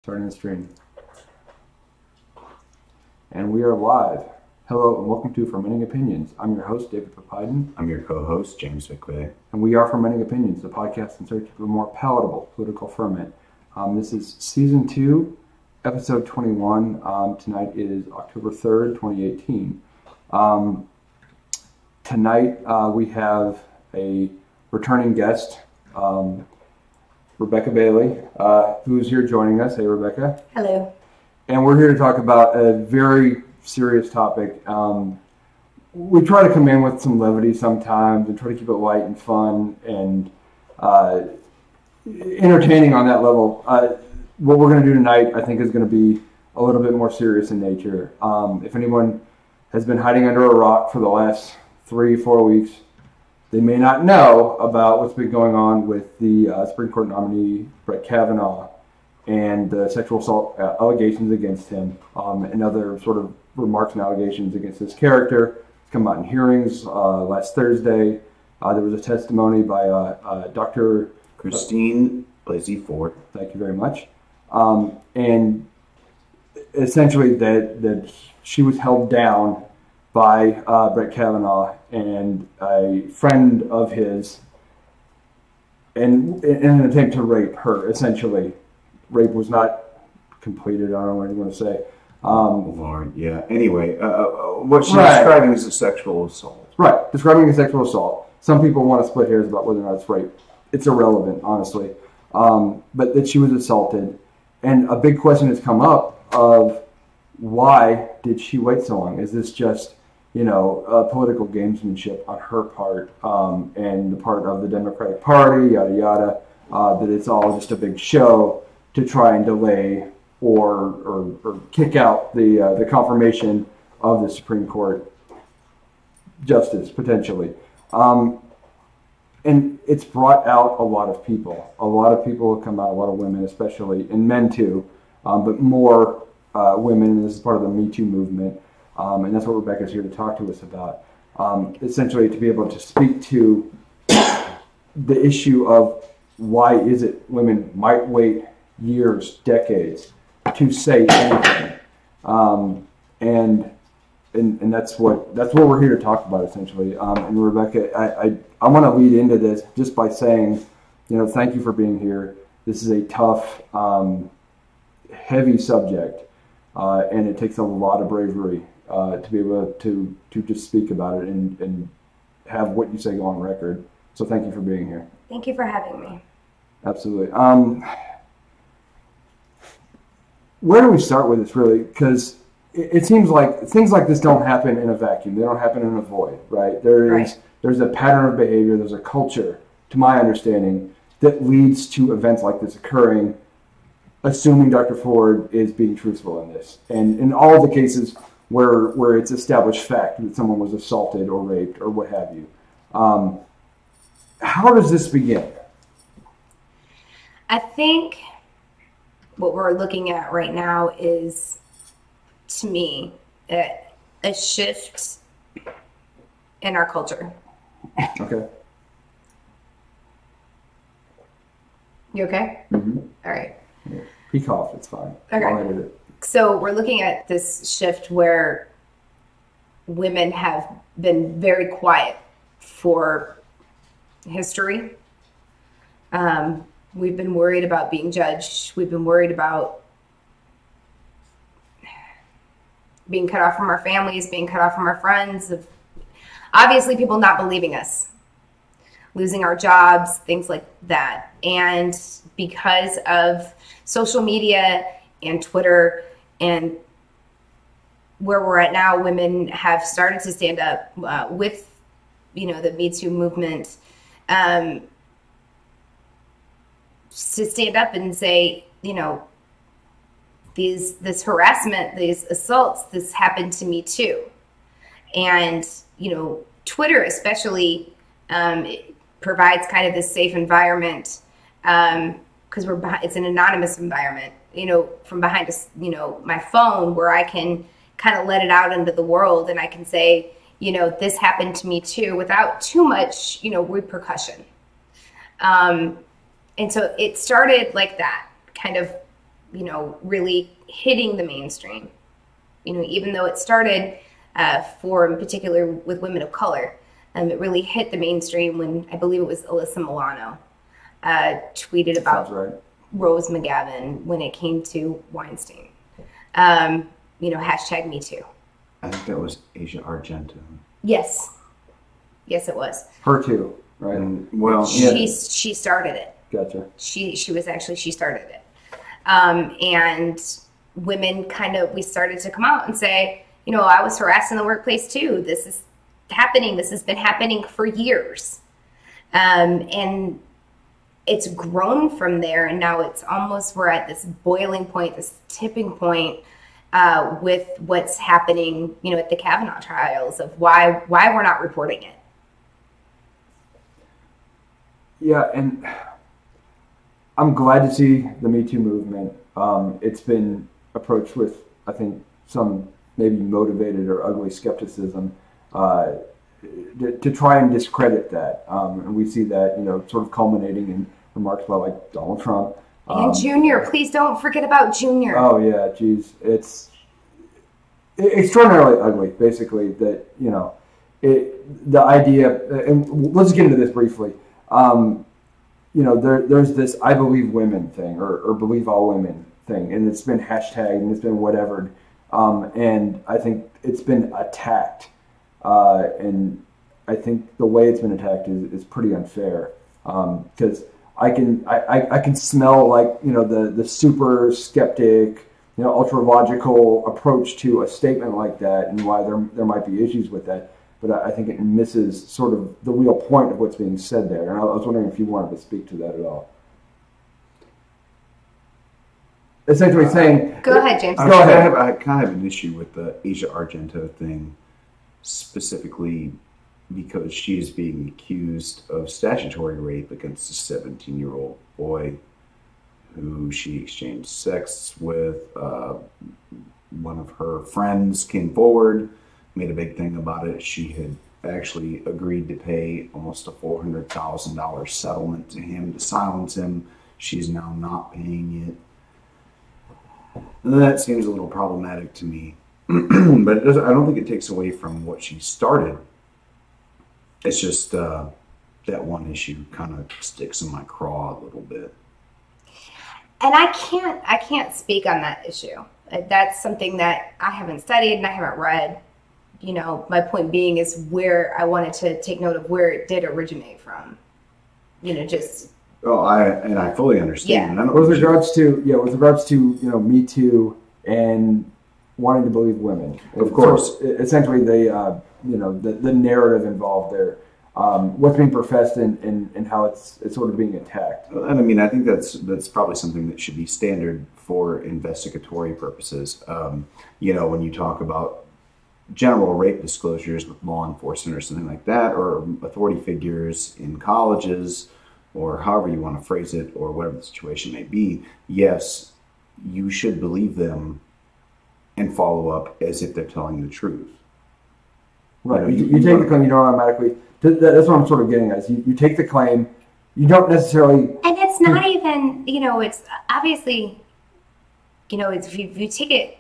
Starting the stream. And we are live. Hello and welcome to Fermenting Opinions. I'm your host, David Papiden. I'm your co-host, James McVeigh. And we are Fermenting Opinions, the podcast in search of a more palatable political ferment. This is Season 2, Episode 21. Tonight is October 3rd, 2018. Tonight we have a returning guest, Rebecca Baillie, who's here joining us. Hey, Rebecca. Hello. And we're here to talk about a very serious topic. We try to come in with some levity sometimes and try to keep it light and fun and entertaining on that level. What we're going to do tonight, I think, is going to be a little bit more serious in nature. If anyone has been hiding under a rock for the last 3-4 weeks, they may not know about what's been going on with the Supreme Court nominee, Brett Kavanaugh, and the sexual assault allegations against him, and other sort of remarks and allegations against his character. It's come out in hearings last Thursday. There was a testimony by Dr. Christine Blasey Ford. Thank you very much. And essentially that she was held down by Brett Kavanaugh and a friend of his in an attempt to rape her, essentially. Rape was not completed, I don't know what you want to say. Lord, yeah. Anyway, what she's describing is a sexual assault. Right, describing a sexual assault. Some people want to split hairs about whether or not it's rape. It's irrelevant, honestly. But that she was assaulted. And a big question has come up of why did she wait so long? Is this just, political gamesmanship on her part and the part of the Democratic Party, yada, yada, that it's all just a big show to try and delay or kick out the confirmation of the Supreme Court justice, potentially. And it's brought out a lot of people. A lot of people have come out, a lot of women especially, and men too, but more women, and this is part of the Me Too movement. And that's what Rebecca's here to talk to us about. Essentially, to be able to speak to the issue of why is it women might wait years, decades to say anything, and that's what we're here to talk about, essentially. And Rebecca, I want to lead into this just by saying, thank you for being here. This is a tough, heavy subject, and it takes a lot of bravery to be able to just speak about it and have what you say go on record. So thank you for being here. Thank you for having me. Absolutely. Where do we start with this, really? Because it seems like things like this don't happen in a vacuum. They don't happen in a void, right? There's a pattern of behavior. There's a culture, to my understanding, that leads to events like this occurring, assuming Dr. Ford is being truthful in this. And in all the cases where it's established fact that someone was assaulted or raped or what have you. How does this begin? I think what we're looking at right now is, to me, a shift in our culture. Okay. You okay? Mm-hmm. All right. Yeah. He coughed, it's fine. Okay. I'll edit it. So we're looking at this shift where women have been very quiet for history. We've been worried about being judged. We've been worried about being cut off from our families, being cut off from our friends, of obviously people not believing us, losing our jobs, things like that. And because of social media and Twitter and where we're at now, women have started to stand up with, the Me Too movement, to stand up and say, this harassment, these assaults, this happened to me too. And, Twitter especially it provides kind of this safe environment because it's an anonymous environment, from behind my phone, where I can kind of let it out into the world and I can say, this happened to me too, without too much, repercussion. And so it started like that, kind of really hitting the mainstream. Even though it started in particular with women of color, it really hit the mainstream when I believe it was Alyssa Milano tweeted about Rose McGavin when it came to Weinstein. Hashtag Me Too. I think that was Asia Argento. Yes, it was. Her too, right? She started it. Gotcha. She started it. And women we started to come out and say, I was harassed in the workplace too. This is happening. This has been happening for years. And it's grown from there. And now it's almost, we're at this boiling point, this tipping point with what's happening, at the Kavanaugh trials of why we're not reporting it. Yeah. And I'm glad to see the Me Too movement. It's been approached with, I think, some maybe motivated or ugly skepticism to try and discredit that. And we see that, sort of culminating in remarks by like Donald Trump. And Junior, please don't forget about Junior. Oh yeah, geez. It's extraordinarily ugly, basically, that, the idea, and let's get into this briefly. There's this I believe women thing or believe all women thing, and it's been hashtagged and it's been whatevered. And I think it's been attacked. And I think the way it's been attacked is pretty unfair. Because I can smell the super skeptic, ultra logical approach to a statement like that and why there might be issues with that. But I think it misses sort of the real point of what's being said there. And I was wondering if you wanted to speak to that at all. Essentially saying... Go ahead, James. Go ahead. I kind of have an issue with the Asia Argento thing, specifically because she is being accused of statutory rape against a 17-year-old boy who she exchanged sex with. One of her friends came forward, made a big thing about it. She had actually agreed to pay almost a $400,000 settlement to him to silence him. She's now not paying it. That seems a little problematic to me. But it doesn't, I don't think it takes away from what she started. It's just that one issue kind of sticks in my craw a little bit. And I can't speak on that issue. That's something that I haven't studied and I haven't read. My point being is where I wanted to take note of where it did originate from. Just. Oh, I fully understand. Yeah. With regards to Me Too and wanting to believe women. Of course. So essentially, the narrative involved there, what's being professed and how it's sort of being attacked. And I think that's probably something that should be standard for investigatory purposes. When you talk about general rape disclosures with law enforcement or something like that, or authority figures in colleges, or however you want to phrase it, or whatever the situation may be, yes, you should believe them and follow up as if they're telling the truth. Right. You take the claim, you don't automatically. That's what I'm sort of getting at. You take the claim, you don't necessarily. And it's not even, it's obviously, it's, if you take it,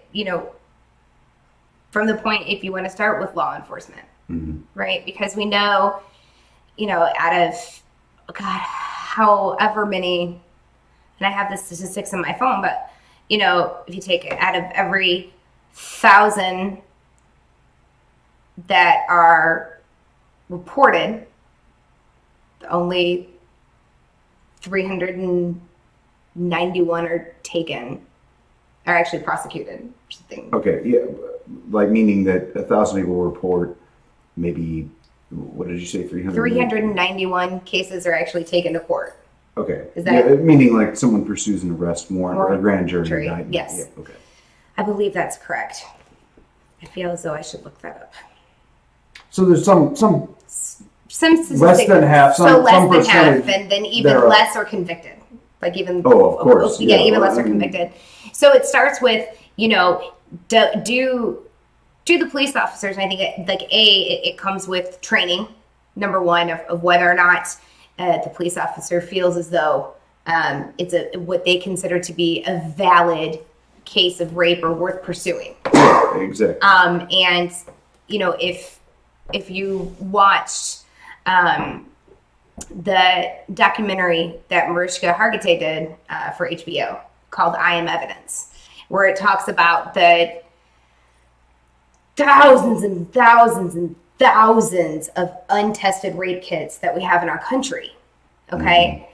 from the point, if you want to start with law enforcement, right? Because we know, out of, however many, and I have the statistics on my phone, but, if you take it out of every 1,000 that are reported, only 391 are actually prosecuted or something. Okay, yeah, meaning that 1,000 people report, maybe, what did you say, 300? 391 cases are actually taken to court. Okay. Is that meaning someone pursues an arrest warrant or a grand jury indictment? Yes. Yeah, okay. I believe that's correct. I feel as though I should look that up. So there's some less than half, less than half, and then even less are convicted. Even of course, even less are convicted. So it starts with do the police officers, and I think it comes with training. Number one of whether or not the police officer feels as though it's what they consider to be a valid case of rape or worth pursuing. Yeah, exactly. And if you watched the documentary that Mariska Hargitay did for HBO called I Am Evidence, where it talks about the thousands and thousands and thousands of untested rape kits that we have in our country. Okay.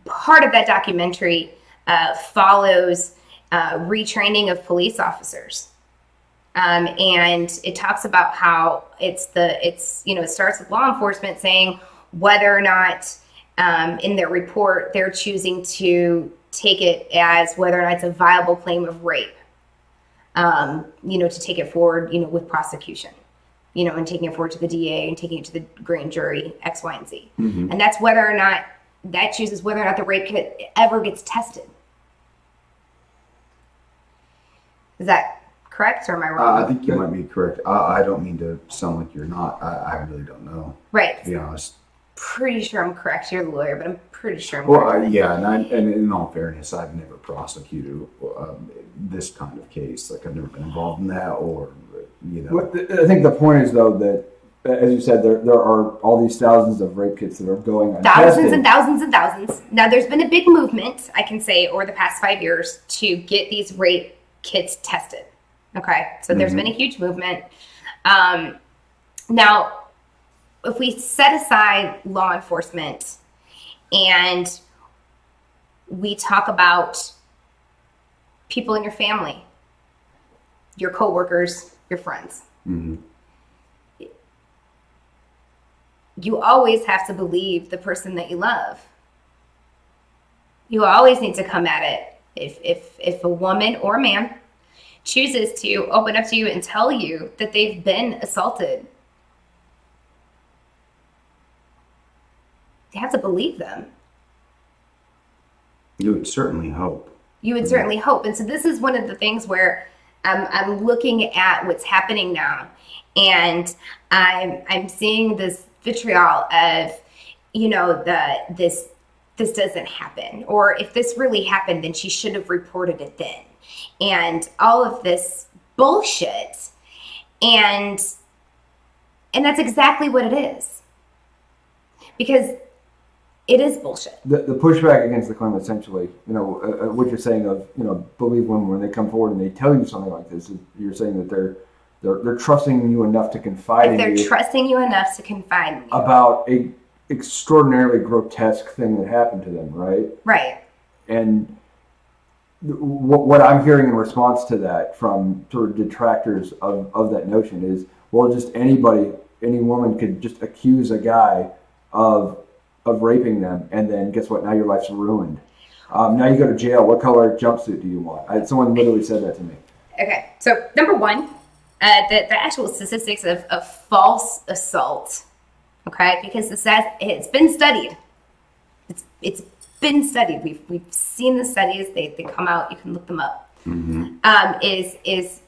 Part of that documentary follows retraining of police officers. And it talks about how it starts with law enforcement saying whether or not in their report they're choosing to take it as whether or not it's a viable claim of rape, to take it forward, with prosecution, and taking it forward to the DA and taking it to the grand jury, X, Y, and Z. And that's whether or not that chooses whether or not the rape kit ever gets tested. Is that correct, or am I wrong? I think you might be correct. I don't mean to sound like you're not. I really don't know. Right. To be honest. Pretty sure I'm correct. You're the lawyer, but I'm pretty sure I'm correct. Yeah, and in all fairness, I've never prosecuted this kind of case. Like, I've never been involved in that, or, I think the point is, though, that, as you said, there are all these thousands of rape kits that are going untested. Thousands and thousands and thousands. Now, there's been a big movement, I can say, over the past 5 years to get these rape kits tested. Okay, so there's been a huge movement. Now, if we set aside law enforcement and we talk about people in your family, your coworkers, your friends, you always have to believe the person that you love. You always need to come at it. If a woman or a man chooses to open up to you and tell you that they've been assaulted, you have to believe them. You would certainly hope. You would certainly hope. And so this is one of the things where I'm looking at what's happening now, and I'm seeing this vitriol of, this doesn't happen, or if this really happened, then she should have reported it then, and all of this bullshit, and that's exactly what it is, because it is bullshit. The pushback against the claim, essentially, what you're saying of, believe women when they come forward and they tell you something like this, you're saying that they're trusting you enough to confide in you. They're trusting you enough to confide in you about a extraordinarily grotesque thing that happened to them, right? Right. And what I'm hearing in response to that from sort of detractors of that notion is, well, just any woman could just accuse a guy of raping them, and then guess what? Now your life's ruined. Now you go to jail. What color jumpsuit do you want? Someone literally said that to me. Okay, so number one, the actual statistics of false assault. Okay, because it's been studied. It's been studied. We've seen the studies. They come out. You can look them up. Is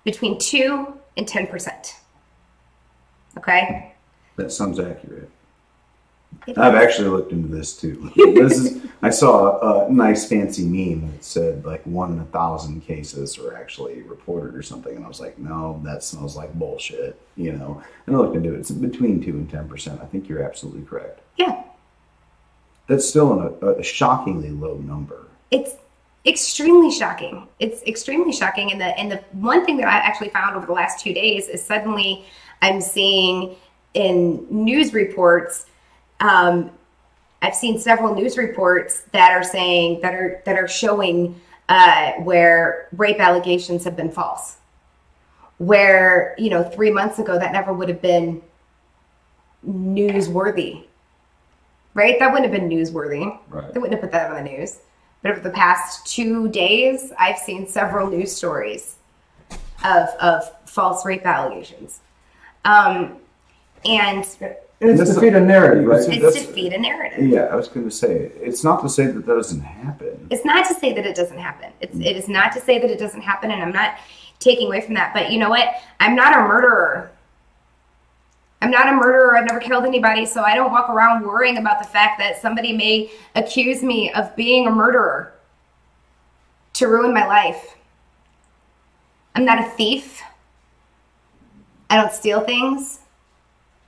between 2 and 10%. Okay, that sounds accurate. I've actually looked into this too. I saw a nice fancy meme that said like 1 in 1,000 cases are actually reported or something, and I was like, no, that smells like bullshit, And I looked into it. It's between 2 and 10%. I think you're absolutely correct. Yeah, that's still a shockingly low number. It's extremely shocking. It's extremely shocking, and the one thing that I actually found over the last 2 days is suddenly I'm seeing in news reports. I've seen several news reports that are saying that are showing where rape allegations have been false. Where 3 months ago that never would have been newsworthy, right? That wouldn't have been newsworthy. Right. They wouldn't have put that on the news. But over the past 2 days, I've seen several news stories of false rape allegations, and. It's defeat a narrative, right? It's defeat a narrative. Yeah, I was going to say, it's not to say that doesn't happen. It's not to say that it doesn't happen. It is not to say that it doesn't happen, and I'm not taking away from that. But you know what? I'm not a murderer. I'm not a murderer. I've never killed anybody, so I don't walk around worrying about the fact that somebody may accuse me of being a murderer to ruin my life. I'm not a thief. I don't steal things.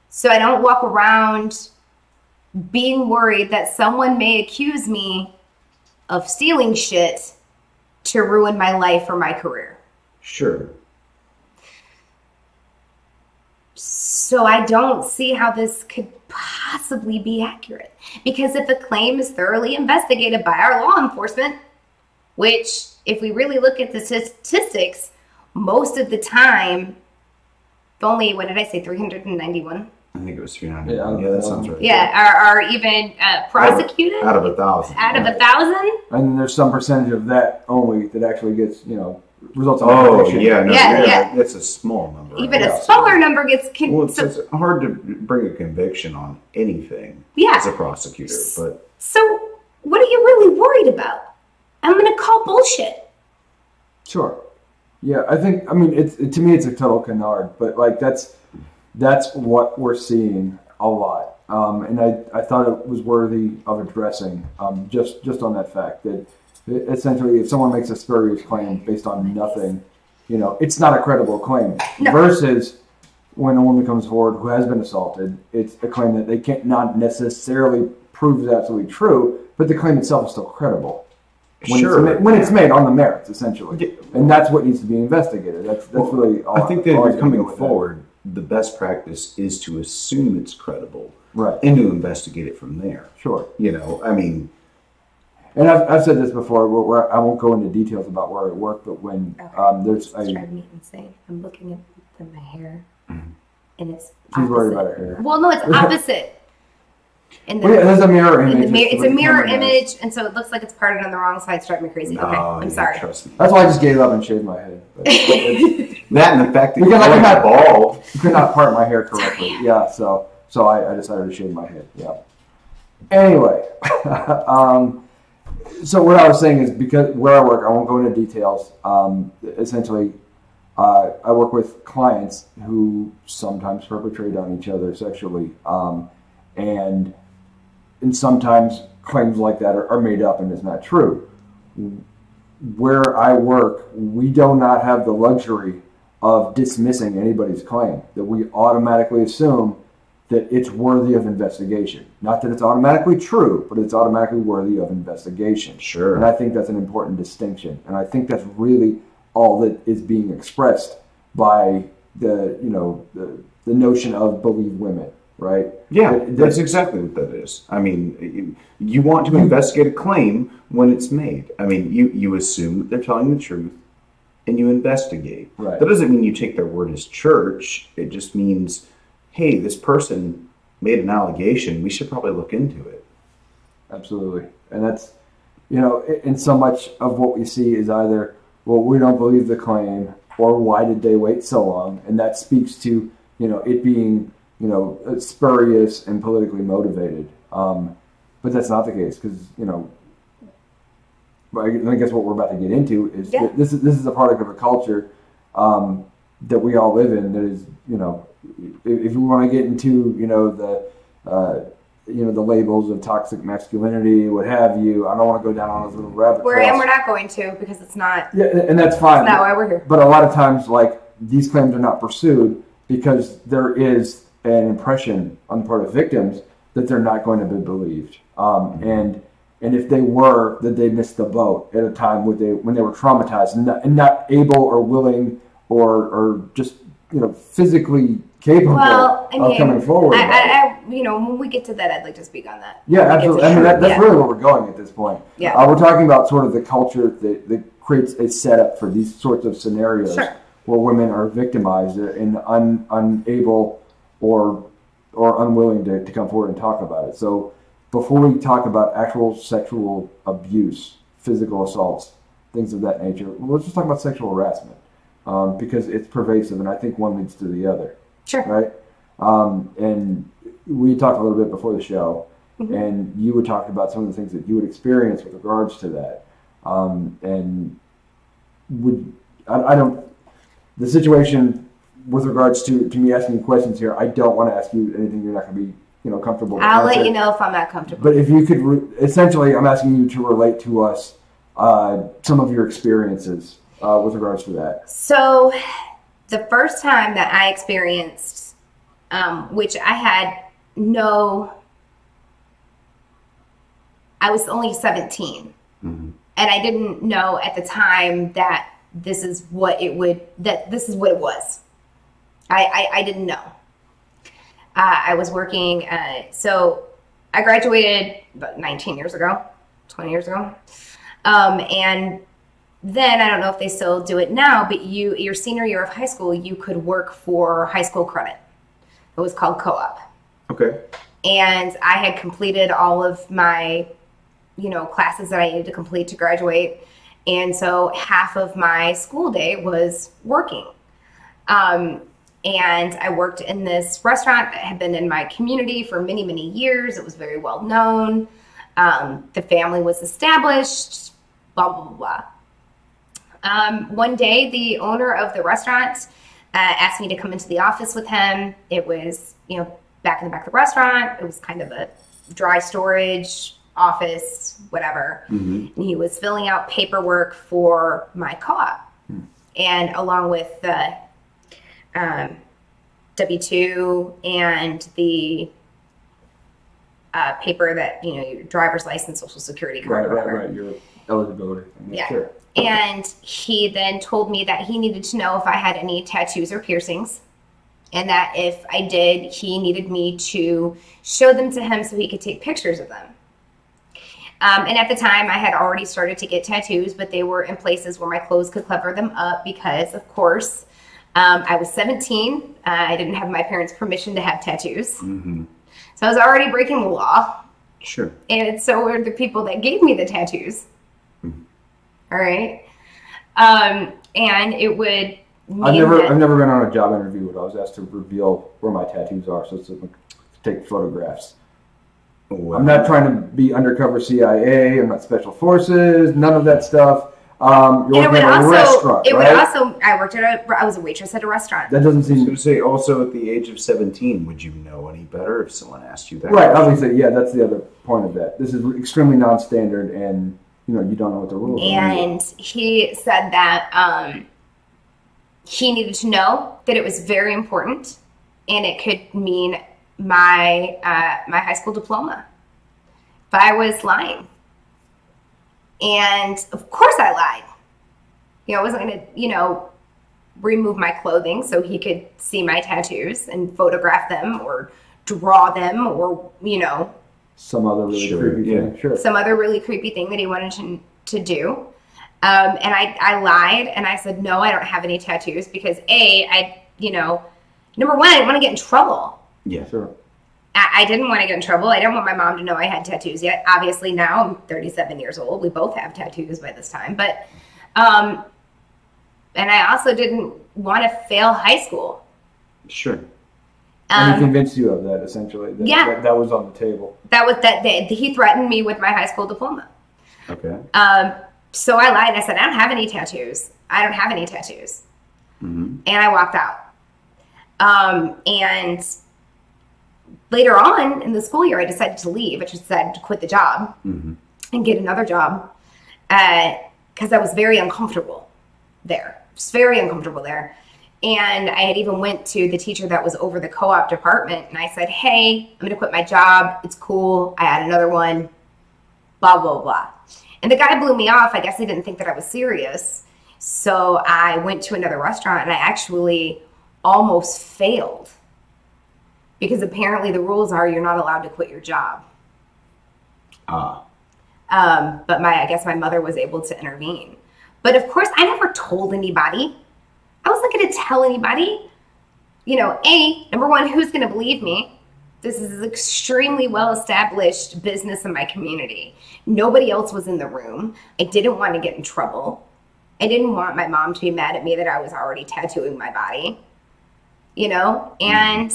So I don't walk around being worried that someone may accuse me of stealing shit to ruin my life or my career. Sure. So I don't see how this could possibly be accurate. Because if a claim is thoroughly investigated by our law enforcement, which if we really look at the statistics, most of the time, only, what did I say, 391? I think it was 391. Yeah, that sounds right. Yeah, are even prosecuted? Out of 1,000. Out of 1,000? And there's some percentage of that only that actually gets, results in conviction. Yeah. It's a small number. Even a smaller number gets it's hard to bring a conviction on anything as a prosecutor. But so what are you really worried about? I'm going to call bullshit. Sure. Yeah, to me it's a total canard, but like that's what we're seeing a lot. And I thought it was worthy of addressing just on that fact that essentially if someone makes a spurious claim based on nothing, it's not a credible claim. No. Versus when a woman comes forward who has been assaulted, it's a claim that they can't not necessarily prove is absolutely true, but the claim itself is still credible. When it's made on the merits, essentially. And that's what needs to be investigated. That's really all. I think that if you're coming forward, the best practice is to assume it's credible. Right. And to investigate it from there. Sure. And I've said this before, where I won't go into details about where I work, but when there's a... It's driving me insane. I'm looking at my hair, and it's She's worried about her hair. Well, no, it's opposite. There's a mirror image. It's a mirror image, and so it looks like it's parted on the wrong side. It's driving me crazy. Okay, I'm sorry. That's why I just gave up and shaved my head. That and the fact that I could not part my hair correctly. Yeah, so I decided to shave my head. Yeah. Anyway, so what I was saying is because where I work, I won't go into details. Essentially, I work with clients who sometimes perpetrate on each other sexually, and sometimes claims like that are made up and it's not true. Where I work, we do not have the luxury of dismissing anybody's claim, that we automatically assume that it's worthy of investigation. Not that it's automatically true, but it's automatically worthy of investigation. Sure. And I think that's an important distinction. And I think that's really all that is being expressed by the notion of believe women. Right? Yeah, that's exactly what that is. I mean, you want to investigate a claim when it's made. I mean, you assume that they're telling the truth, and you investigate. Right. That doesn't mean you take their word as church. It just means, hey, this person made an allegation. We should probably look into it. Absolutely. And that's, and so much of what we see is either, well, we don't believe the claim, or why did they wait so long? And that speaks to, it being spurious and politically motivated. But that's not the case because, I guess what we're about to get into is this is a product of a culture that we all live in that is, if you want to get into, the labels of toxic masculinity, what have you, I don't want to go down on those little rabbit trails. And we're not going to because it's not. Yeah, and that's fine. That's not why we're here. But a lot of times, these claims are not pursued because there is an impression on the part of victims that they're not going to be believed, and if they were, that they missed the boat at a time when they were traumatized and not able or willing or just physically capable of coming forward. When we get to that, I'd like to speak on that. Yeah, absolutely. That's really where we're going at this point. Yeah, we're talking about sort of the culture that creates a setup for these sorts of scenarios where women are victimized and unable or unwilling to come forward and talk about it. So before we talk about actual sexual abuse, physical assaults, things of that nature, let's just talk about sexual harassment because it's pervasive, and I think one leads to the other. Sure. Right? And we talked a little bit before the show, and you would talk about some of the things that you would experience with regards to that. The situation with regards to me asking you questions here, I don't want to ask you anything you're not going to be, comfortable with. I'll let you know if I'm not comfortable. But if you could, essentially, I'm asking you to relate to us some of your experiences with regards to that. So, the first time that I experienced, which I had I was only 17, and I didn't know at the time that this is what it was. I didn't know. I was working, so I graduated about 19 years ago, 20 years ago. And then, I don't know if they still do it now, but your senior year of high school, you could work for high school credit. It was called co-op. Okay. And I had completed all of my, classes that I needed to complete to graduate. And so half of my school day was working. And I worked in this restaurant that had been in my community for many, many years. It was very well known. The family was established, blah, blah, blah, blah. One day, the owner of the restaurant asked me to come into the office with him. It was, back in the back of the restaurant. It was kind of a dry storage office, whatever. And he was filling out paperwork for my co-op. And along with the W-2 and the paper that, your driver's license, social security card. Right, your eligibility. Yeah. Sure. And he then told me that he needed to know if I had any tattoos or piercings, and that if I did, he needed me to show them to him so he could take pictures of them. And at the time, I had already started to get tattoos, but they were in places where my clothes could cover them up because, of course, I was 17. I didn't have my parents' permission to have tattoos. So I was already breaking the law. Sure. And so were the people that gave me the tattoos. All right. And it would mean I've never been on a job interview where I was asked to reveal where my tattoos are, so to take photographs. Wow. I'm not trying to be undercover CIA. I'm not special forces. None of that stuff. You're working at a restaurant, right? I was a waitress at a restaurant. That doesn't seem. I was going to say, also at the age of 17, would you know any better if someone asked you that? Right. Obviously, yeah. That's the other point of that. This is extremely non-standard, and you don't know what the rules are. And he said that he needed to know that it was very important, and it could mean my my high school diploma if I was lying. And of course I lied. I wasn't going to, remove my clothing so he could see my tattoos and photograph them or draw them or, some other really creepy thing. Sure. Some other really creepy thing that he wanted to do. And I lied and I said, no, I don't have any tattoos because number one, I didn't want to get in trouble. Yeah, sure. I didn't want to get in trouble. I didn't want my mom to know I had tattoos yet. Obviously, now I'm 37 years old. We both have tattoos by this time. But, and I also didn't want to fail high school. Sure. And he convinced you of that, essentially. That was on the table. That was that day. He threatened me with my high school diploma. Okay. So I lied. I said, I don't have any tattoos. I don't have any tattoos. And I walked out. And later on in the school year, I decided to leave. I just decided to quit the job and get another job because I was very uncomfortable there. Just very uncomfortable there. And I had even went to the teacher that was over the co-op department, and I said, hey, I'm going to quit my job. It's cool. I had another one, blah, blah, blah. And the guy blew me off. I guess he didn't think that I was serious. So I went to another restaurant, and I actually almost failed. Because apparently the rules are you're not allowed to quit your job. But I guess my mother was able to intervene. But of course, I never told anybody. I wasn't going to tell anybody. Number one, who's going to believe me? This is an extremely well-established business in my community. Nobody else was in the room. I didn't want to get in trouble. I didn't want my mom to be mad at me that I was already tattooing my body. And...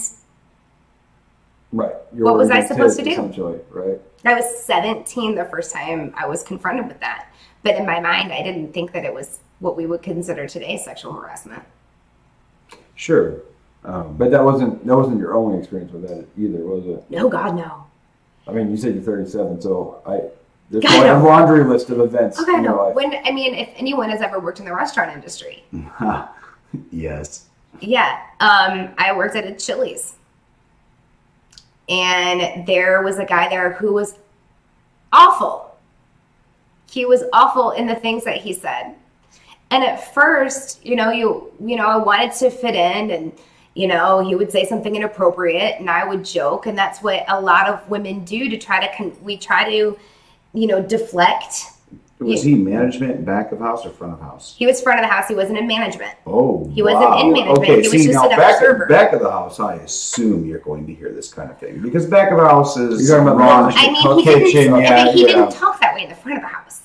Right. What was I supposed to do? Essentially, right. I was 17 the first time I was confronted with that. But in my mind, I didn't think that it was what we would consider today sexual harassment. Sure. But that wasn't your only experience with that either, was it? No, God, no. I mean, you said you're 37, so there's quite a laundry list of events in your life. If anyone has ever worked in the restaurant industry. Yes. Yeah. I worked at a Chili's. And there was a guy there who was awful. He was awful in the things that he said. And at first, I wanted to fit in, and, he would say something inappropriate and I would joke. And that's what a lot of women do to try to deflect. Was he management, back of house, or front of house? He was front of the house. He wasn't in management. Oh, he wasn't in management. Okay, he was just a server. Back of the house, I assume you're going to hear this kind of thing, because back of the house is you're talking about he didn't talk that way in the front of the house.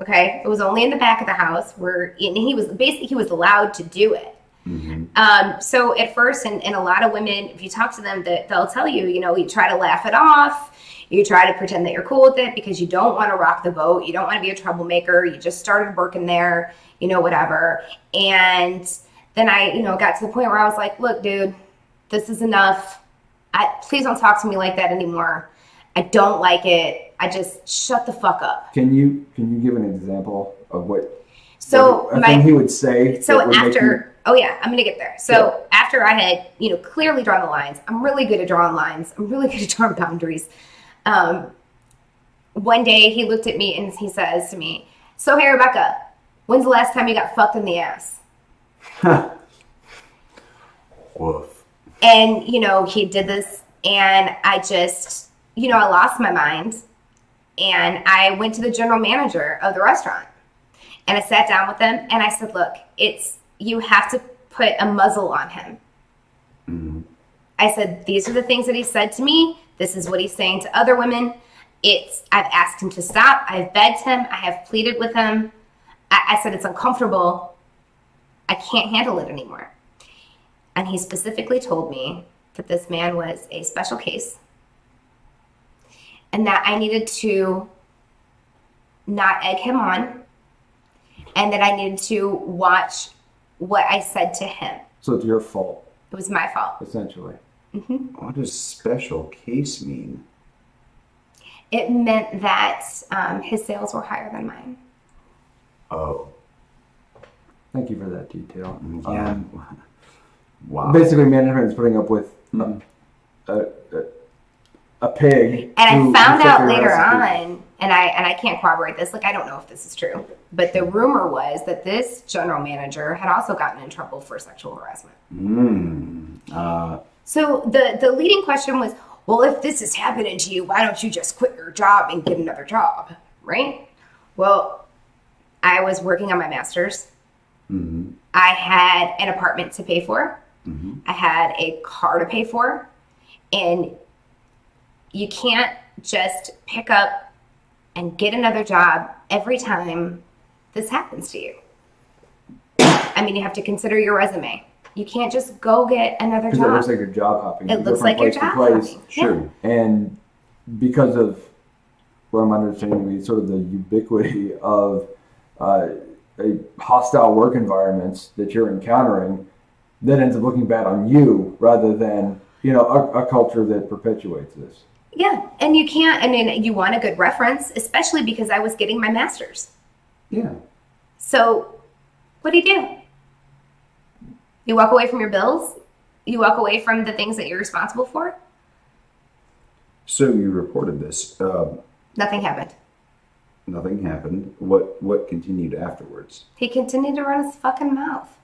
Okay, it was only in the back of the house he was allowed to do it. Mm-hmm. So at first, and a lot of women, if you talk to them, they'll tell you, you try to laugh it off. You try to pretend that you're cool with it because you don't want to rock the boat. You don't want to be a troublemaker. You just started working there, whatever. And then I, got to the point where I was like, look, dude, this is enough. Please don't talk to me like that anymore. I don't like it. I just shut the fuck up. Can you give an example of what he would say? So after, I'm going to get there. So after I had, clearly drawn the lines, I'm really good at drawing lines. I'm really good at drawing boundaries. One day he looked at me and he says to me, so hey, Rebecca, when's the last time you got fucked in the ass? Woof. And, he did this and I just, I lost my mind and I went to the general manager of the restaurant and I sat down with him and I said, look, you have to put a muzzle on him. Mm-hmm. I said, these are the things that he said to me. This is what he's saying to other women. I've asked him to stop. I've begged him. I have pleaded with him. I said, it's uncomfortable. I can't handle it anymore. And he specifically told me that this man was a special case and that I needed to not egg him on and that I needed to watch what I said to him. So it's your fault. It was my fault. Essentially. Mm-hmm. What does special case mean? It meant that his sales were higher than mine. Oh. Thank you for that detail. Yeah. Wow. Basically, management is putting up with a pig. And I found out later on, and I can't corroborate this. I don't know if this is true, but the rumor was that this general manager had also gotten in trouble for sexual harassment. So the leading question was, well, if this is happening to you, why don't you just quit your job and get another job, right? Well, I was working on my master's. Mm-hmm. I had an apartment to pay for. Mm-hmm. I had a car to pay for. And you can't just pick up and get another job every time this happens to you. I mean, you have to consider your resume. You can't just go get another job. It looks like you're job hopping. It looks like you're job hopping. Sure. Yeah. And because of what I'm understanding, sort of the ubiquity of a hostile work environments that you're encountering, that ends up looking bad on you rather than, a culture that perpetuates this. Yeah. And you can't, you want a good reference, especially because I was getting my master's. Yeah. So what do? You walk away from your bills? You walk away from the things that you're responsible for? So you reported this. Nothing happened. Nothing happened. What continued afterwards? He continued to run his fucking mouth.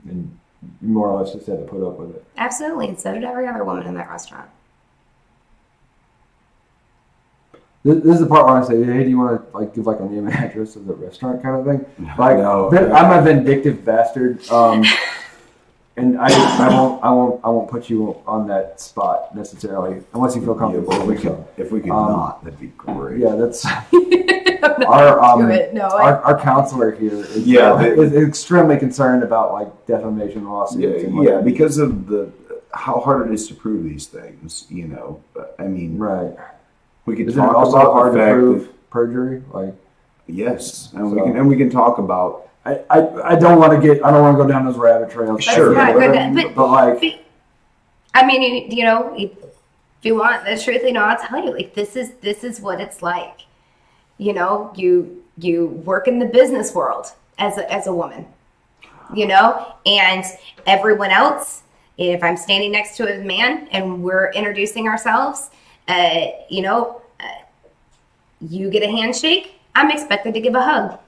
And you more or less just had to put up with it. Absolutely. And so did every other woman in that restaurant. This is the part where I say, hey, do you want to give a name and address of the restaurant kind of thing? No. I'm a vindictive bastard, and I won't put you on that spot necessarily unless you feel comfortable. Yeah, if we could not, that'd be great. Yeah, that's our counselor here is extremely concerned about defamation lawsuits. Yeah, because of how hard it is to prove these things. I mean, right. We could Isn't talk it also about hard the to fact prove perjury? Yes, and we can talk about I don't want to go down those rabbit trails. Sure. But like, I mean, you know, if you want the truth, you know, I'll tell you, like, this is what it's like. You know, you work in the business world as a woman, you know, and everyone else, if I'm standing next to a man and we're introducing ourselves, you know, you get a handshake, I'm expected to give a hug.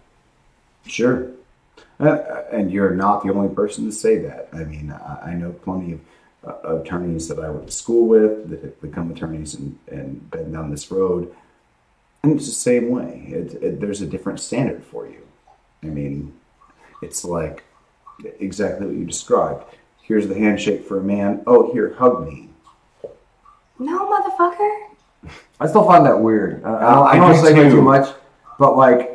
Sure. And you're not the only person to say that. I mean, I know plenty of attorneys that I went to school with that have become attorneys and been down this road. And it's the same way. There's a different standard for you. I mean, it's like exactly what you described. Here's the handshake for a man. Oh, here, hug me. No, motherfucker. I still find that weird. I don't want to say too much, but like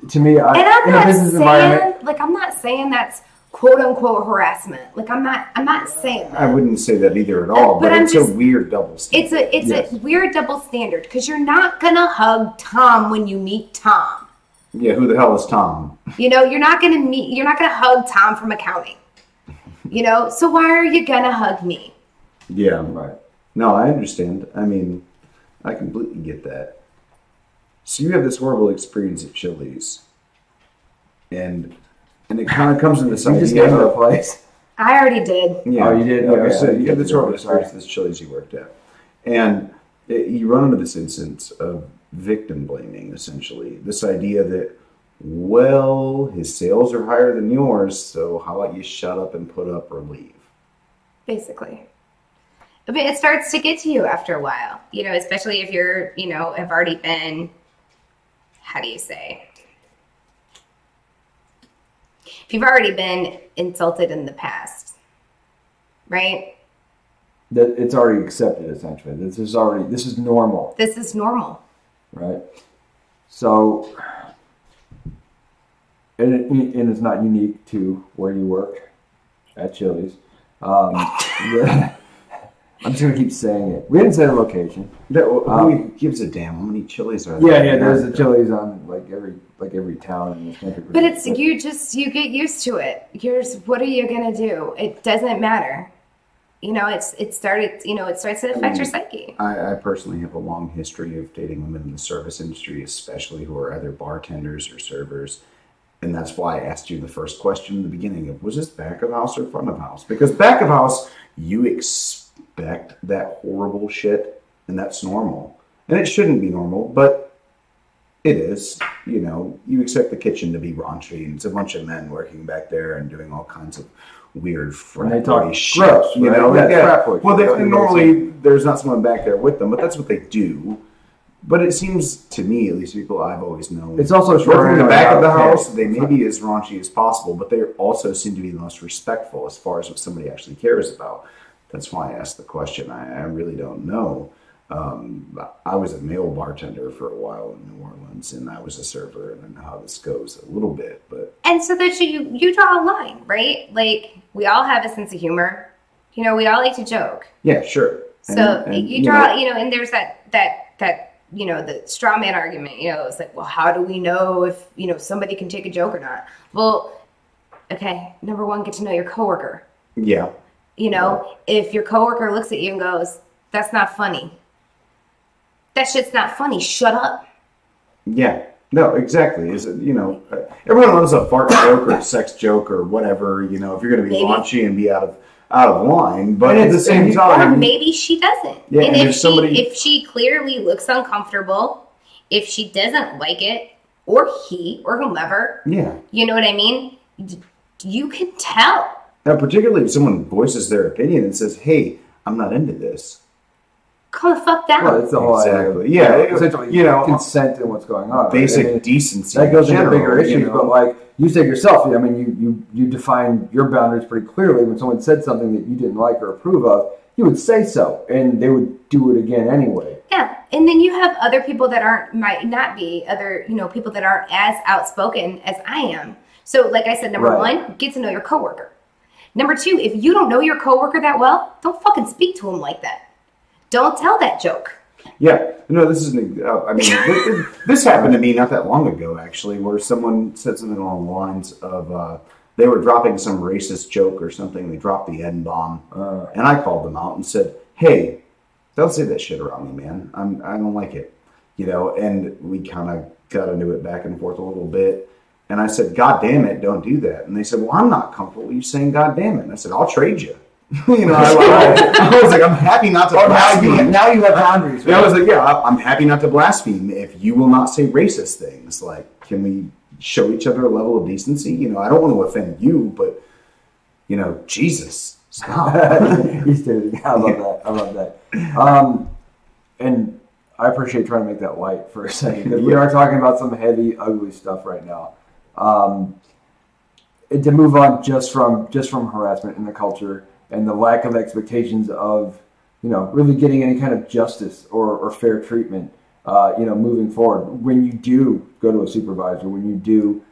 to me, in a business environment, like I'm not saying that's quote unquote harassment. Like I'm not saying that. I wouldn't say that either at all. But it's a weird double standard. It's a weird double standard because you're not gonna hug Tom when you meet Tom. Yeah, who the hell is Tom? You know, you're not gonna hug Tom from accounting. You know, so why are you gonna hug me? Yeah, right. No, I understand. I mean, I completely get that. So you have this horrible experience at Chili's, and it kind of comes in this idea. You just gave her a place. I already did. Yeah. Oh, you did? Okay, Okay. so you have this horrible experience at this Chili's you worked at, and you run into this instance of victim blaming, essentially. This idea that, well, his sales are higher than yours, so how about you shut up and put up or leave? Basically. But it starts to get to you after a while, you know, especially if you're, you know, have already been, how do you say? If you've already been insulted in the past, right? That it's already accepted, essentially. This is normal. This is normal. Right? So, and it's not unique to where you work at Chili's. I'm just gonna keep saying it. We didn't say the location. Who gives a damn? How many Chili's are there? Yeah. There's a Chili's on every town in this country. But it's you get used to it. What are you gonna do? It doesn't matter. You know, it starts to affect your psyche. I personally have a long history of dating women in the service industry, especially who are either bartenders or servers. And that's why I asked you the first question in the beginning of, was this back of house or front of house? Because back of house, you expect that horrible shit, and that's normal. And it shouldn't be normal, but it is. You know, you expect the kitchen to be raunchy, and it's a bunch of men working back there and doing all kinds of weird frat boy shit. Gross, you right? know, Frat boy. Well, normally there's not someone back there with them, but that's what they do. But it seems to me, at least people I've always known, it's also working in the back of the house, they may be as raunchy as possible, but they also seem to be the most respectful as far as what somebody actually cares about. That's why I asked the question. I really don't know. I was a male bartender for a while in New Orleans, and I was a server, and I know how this goes a little bit. And so that you draw a line, right? Like, we all have a sense of humor. You know, we all like to joke. Yeah, sure. So you draw, you know, and there's that you know, the straw man argument. You know, it's like, well, how do we know if, you know, somebody can take a joke or not? Well, okay, number one, get to know your coworker. Yeah. You know, if your coworker looks at you and goes, that's not funny. That shit's not funny. Shut up. Yeah. No, exactly. Is it, you know, everyone loves a fart joke or a sex joke or whatever, you know, if you're going to be raunchy and be out of line, but at the same time, or maybe she doesn't. Yeah, and if she clearly looks uncomfortable, if she doesn't like it, or he or whomever, yeah, you know what I mean? You can tell. Now, particularly if someone voices their opinion and says, "Hey, I'm not into this." Calm the fuck down. Well, it's the whole exactly. Yeah, essentially, you know, consent in what's going on. Basic right? I mean, decency. That goes into general, bigger issues, you know? but like you said yourself, I mean, you define your boundaries pretty clearly. When someone said something that you didn't like or approve of, you would say so, and they would do it again anyway. Yeah, and then you have other people that might not be other, you know, people that aren't as outspoken as I am. So, like I said, number one, get to know your coworker. Number two, if you don't know your coworker that well, don't fucking speak to him like that. Don't tell that joke. Yeah, no, this is I mean, this happened to me not that long ago, actually, where someone said something along the lines of they were dropping some racist joke or something. They dropped the N-bomb, and I called them out and said, "Hey, don't say that shit around me, man. I don't like it," And we kind of got into it back and forth a little bit. And I said, "God damn it, don't do that." And they said, "Well, I'm not comfortable with you saying God damn it." And I said, "I'll trade you." I was like, I'm happy not to blaspheme. Now you have boundaries. Right? I was like, yeah, I'm happy not to blaspheme. If you will not say racist things, like, can we show each other a level of decency? I don't want to offend you, but, Jesus, stop. He's doing. I love that. And I appreciate trying to make that light for a second, because we are talking about some heavy, ugly stuff right now. And to move on just from harassment in the culture and the lack of expectations of, really getting any kind of justice or fair treatment, moving forward. When you do go to a supervisor, when you do,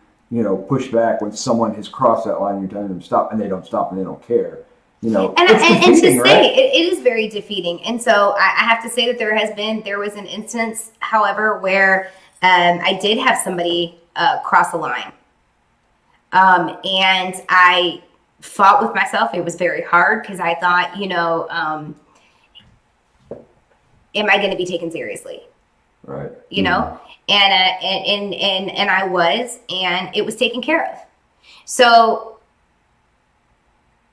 push back when someone has crossed that line, you're telling them to stop, and they don't stop and they don't care. And to say right? it is very defeating. And so I have to say that there was an instance, however, where I did have somebody cross the line. And I fought with myself. It was very hard because I thought, am I going to be taken seriously? Right. And I was, and it was taken care of. So,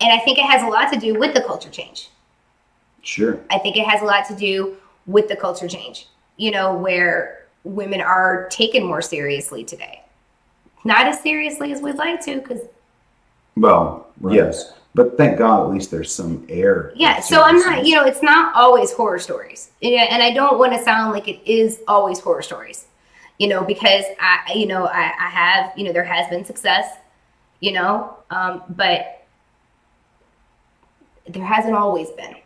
and I think it has a lot to do with the culture change. Sure. I think it has a lot to do with the culture change, where women are taken more seriously today. Not as seriously as we'd like to, because... Well, right. Yes. But thank God at least there's some air. Yeah, so I'm not, it's not always horror stories. And I don't want to sound like it is always horror stories, because I have, there has been success, but there hasn't always been.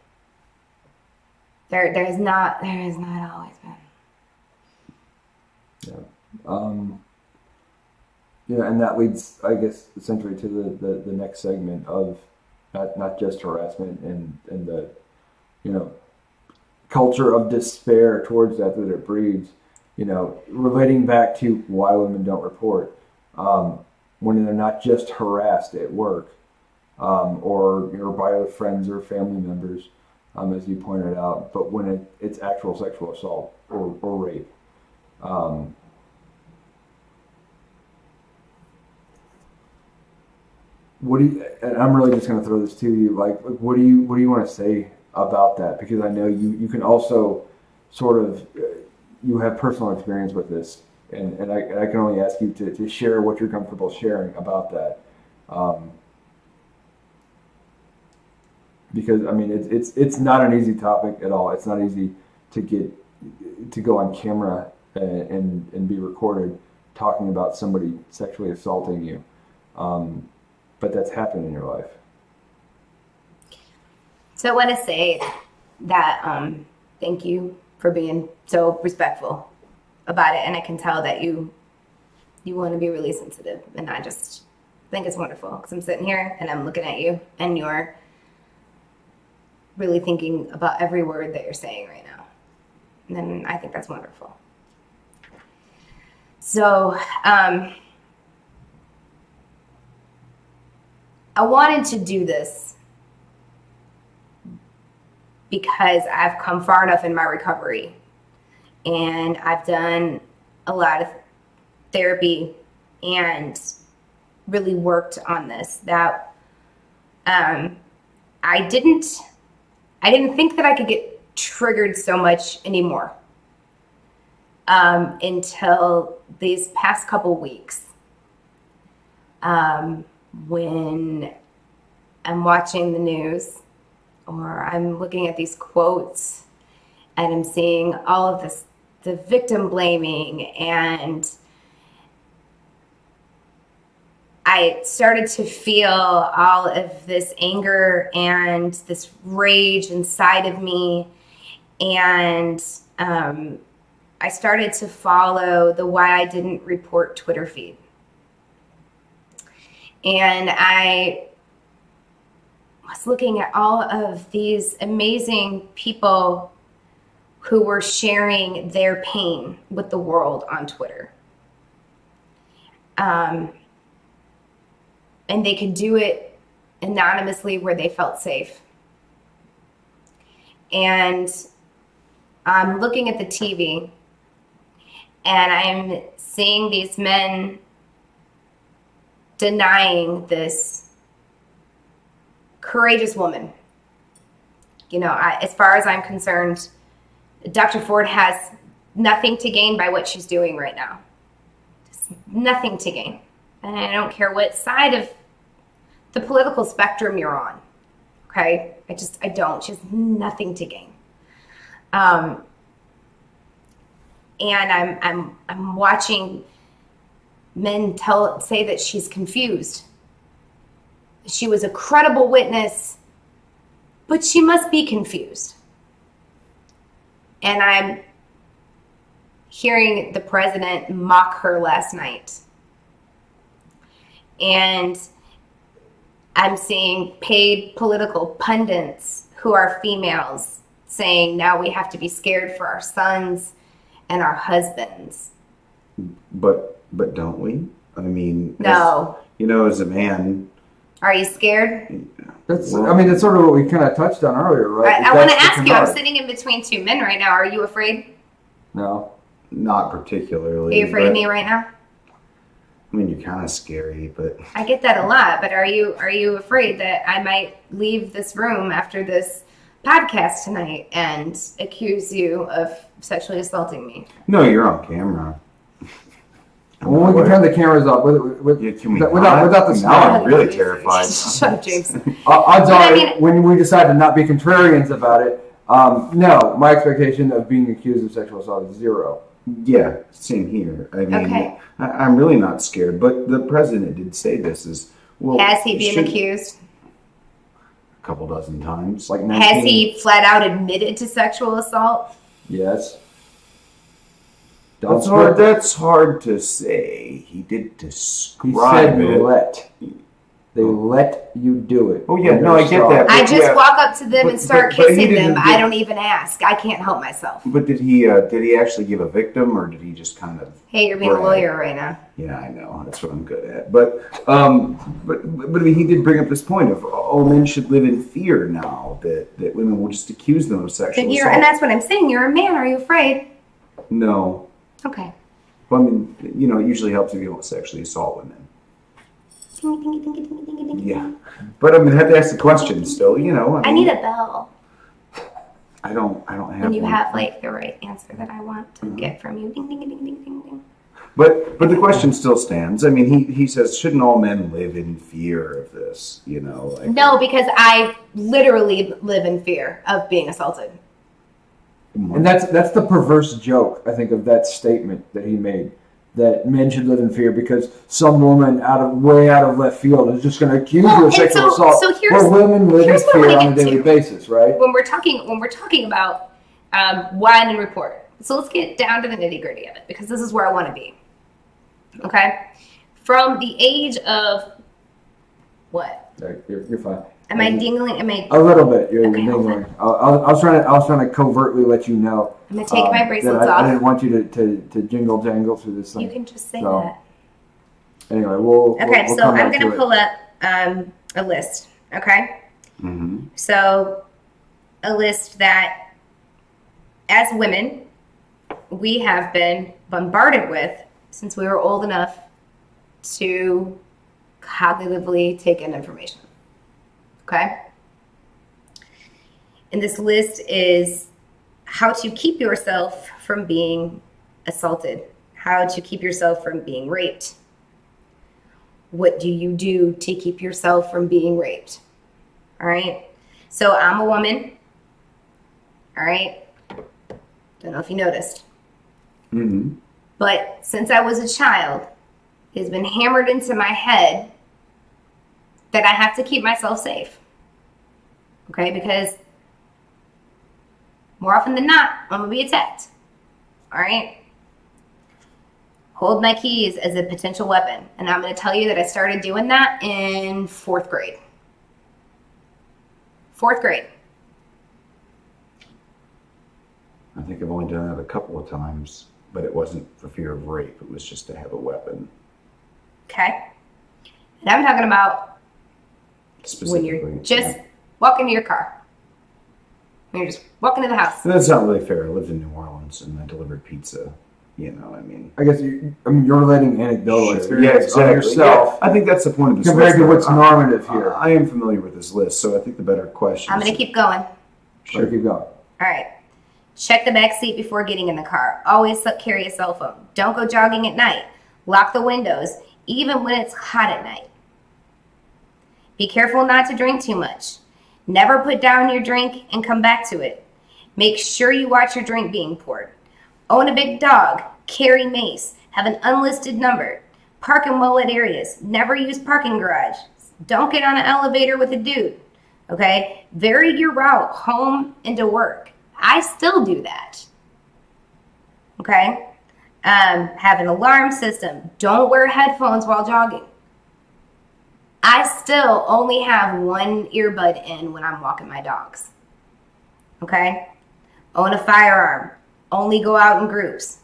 There has not always been. Yeah. Yeah, and that leads, I guess, essentially to the next segment of not just harassment and the, culture of despair towards that it breeds, relating back to why women don't report, when they're not just harassed at work, or by other friends or family members, as you pointed out, but when it's actual sexual assault or rape. And I'm really just going to throw this to you. Like, what do you want to say about that? Because I know you can also sort of, you have personal experience with this, and I can only ask you to share what you're comfortable sharing about that. Because I mean, it's not an easy topic at all. It's not easy to go on camera and be recorded talking about somebody sexually assaulting you. But that's happened in your life. So I want to say that thank you for being so respectful about it, and I can tell that you want to be really sensitive, and I just think it's wonderful because I'm sitting here and I'm looking at you, and you're really thinking about every word that you're saying right now, and I think that's wonderful. So I wanted to do this because I've come far enough in my recovery, and I've done a lot of therapy and really worked on this, that I didn't think that I could get triggered so much anymore until these past couple weeks. When I'm watching the news or I'm looking at these quotes and I'm seeing all of this, the victim blaming, and I started to feel all of this anger and this rage inside of me, and I started to follow the why I didn't report Twitter feed. And I was looking at all of these amazing people who were sharing their pain with the world on Twitter. And they could do it anonymously where they felt safe. And I'm looking at the TV and I'm seeing these men denying this courageous woman. You know, as far as I'm concerned, Dr. Ford has nothing to gain by what she's doing right now. Just nothing to gain. And I don't care what side of the political spectrum you're on. Okay? I don't. She has nothing to gain. And I'm watching men say that she's confused. She was a credible witness, but she must be confused. And I'm hearing the president mock her last night. And I'm seeing paid political pundits who are females saying now we have to be scared for our sons and our husbands. But don't we? I mean, no. As a man, are you scared? That's sort of what we kind of touched on earlier, right? I want to ask you, I'm sitting in between two men right now. Are you afraid? No. Not particularly. Are you afraid of me right now? I mean, you're kind of scary, but... I get that a lot, but are you afraid that I might leave this room after this podcast tonight and accuse you of sexually assaulting me? No, you're on camera. Well, we can turn the cameras off without the Now I'm really terrified. Shut up, James. Odds are, when we decide to not be contrarians about it, no, my expectation of being accused of sexual assault is 0. Yeah, same here. I mean, okay. I'm really not scared, but the president did say this is, well... Has he been accused? A couple dozen times. Like 19. Has he flat out admitted to sexual assault? Yes. That's hard to say. He did describe it. They let you do it. Oh, yeah, no, I get that. I just walk up to them and start kissing them. I don't even ask. I can't help myself. But did he actually give a victim, or did he just kind of... Hey, you're being a lawyer right now. Yeah, I know. That's what I'm good at. But I mean, he did bring up this point of all men should live in fear now that women will just accuse them of sexual assault. And that's what I'm saying. You're a man. Are you afraid? No. Okay. Well, I mean, it usually helps if you don't sexually assault women. Yeah, but I mean, I have to ask the question still. I need a bell. I don't have. And you have like the right answer that I want to get from you. Ding ding ding ding ding ding. But the question still stands. I mean, he says, shouldn't all men live in fear of this? No, because I literally live in fear of being assaulted. And that's the perverse joke, I think, of that statement that he made. That men should live in fear because some woman way out of left field is just going to accuse you of sexual assault. So where women live in fear on a daily basis, right? When we're talking about wine and report, so let's get down to the nitty gritty of it because this is where I want to be. Okay, from the age of what? You're fine. Am I dingling? A little bit? You're dingling. I was trying to covertly let you know. I'm gonna take my bracelets off. I didn't want you to jingle jangle through this thing. You can just say that. Anyway, we'll I'm gonna pull up a list. Okay. Mm-hmm. So, a list that, as women, we have been bombarded with since we were old enough to cognitively take in information. Okay? And this list is how to keep yourself from being assaulted, how to keep yourself from being raped. What do you do to keep yourself from being raped? All right? So I'm a woman. All right? Don't know if you noticed. Mm-hmm. But since I was a child, it has been hammered into my head that I have to keep myself safe. Okay? Because more often than not, I'm going to be attacked. All right? Hold my keys as a potential weapon. And I'm going to tell you that I started doing that in 4th grade. 4th grade. I think I've only done that a couple of times, but it wasn't for fear of rape. It was just to have a weapon. Okay. And I'm talking about when you're just walking to your car. When you're just walking to the house. And that's not really fair. I lived in New Orleans and I delivered pizza. You know, I mean, I guess you're relating anecdotal experience exactly. of yourself. Yeah. I think that's the point of this compared list. to what's normative here. I am familiar with this list, so I think the better question. I'm going to keep going. Sure, keep going. All right. Check the back seat before getting in the car. Always carry a cell phone. Don't go jogging at night. Lock the windows, even when it's hot at night. Be careful not to drink too much. Never put down your drink and come back to it. Make sure you watch your drink being poured. Own a big dog. Carry mace. Have an unlisted number. Park in well-lit areas. Never use parking garages. Don't get on an elevator with a dude. Okay? Vary your route home and to work. I still do that. Okay? Have an alarm system. Don't wear headphones while jogging. I still only have one earbud in when I'm walking my dogs. Okay? Own a firearm. Only go out in groups.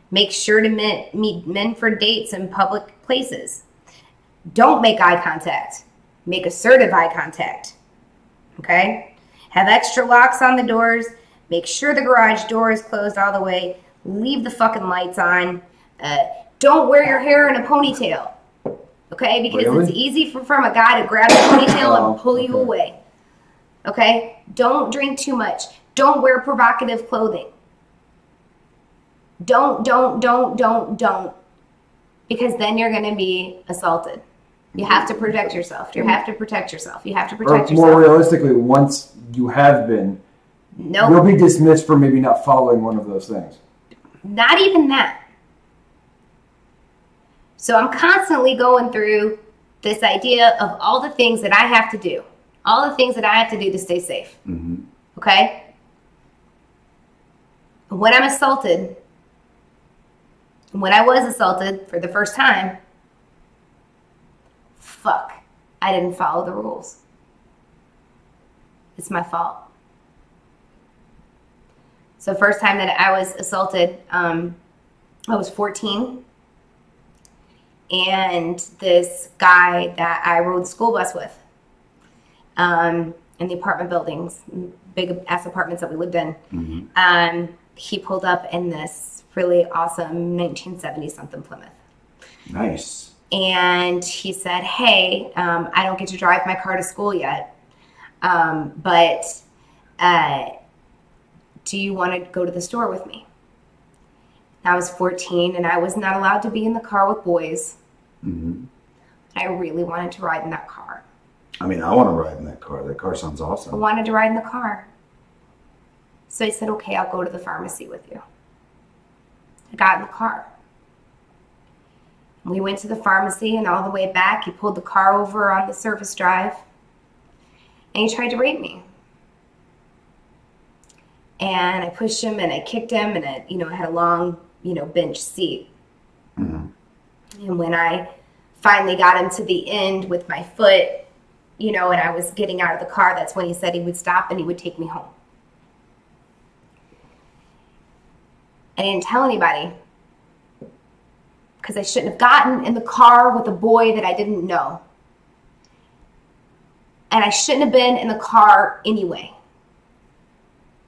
Make sure to meet men for dates in public places. Don't make eye contact. Make assertive eye contact. Okay? Have extra locks on the doors. Make sure the garage door is closed all the way. Leave the fucking lights on. Don't wear your hair in a ponytail. Okay? Because Really? it's easy from a guy to grab the ponytail and pull you away. Okay? Don't drink too much. Don't wear provocative clothing. Don't. Because then you're going to be assaulted. You have to protect yourself. You have to protect yourself. You have to protect yourself. More realistically, once you have been, you'll be dismissed for maybe not following one of those things. Not even that. So I'm constantly going through this idea of all the things that I have to do. All the things that I have to do to stay safe. Mm-hmm. Okay? When I'm assaulted, when I was assaulted for the first time, fuck, I didn't follow the rules. It's my fault. So first time that I was assaulted, I was 14. And this guy that I rode the school bus with in the apartment buildings, big ass apartments that we lived in, he pulled up in this really awesome 1970 something Plymouth. Nice. And he said, hey, I don't get to drive my car to school yet, but do you want to go to the store with me? I was 14 and I was not allowed to be in the car with boys. Mm-hmm. I really wanted to ride in that car. I mean, I want to ride in that car. That car sounds awesome. I wanted to ride in the car. So I said, okay, I'll go to the pharmacy with you. I got in the car. We went to the pharmacy, and all the way back, he pulled the car over on the service drive, and he tried to rape me. And I pushed him, and I kicked him, and I had a long, bench seat. Mm-hmm. And when I finally got him to the end with my foot, and I was getting out of the car, that's when he said he would stop and he would take me home. I didn't tell anybody because I shouldn't have gotten in the car with a boy that I didn't know. And I shouldn't have been in the car anyway.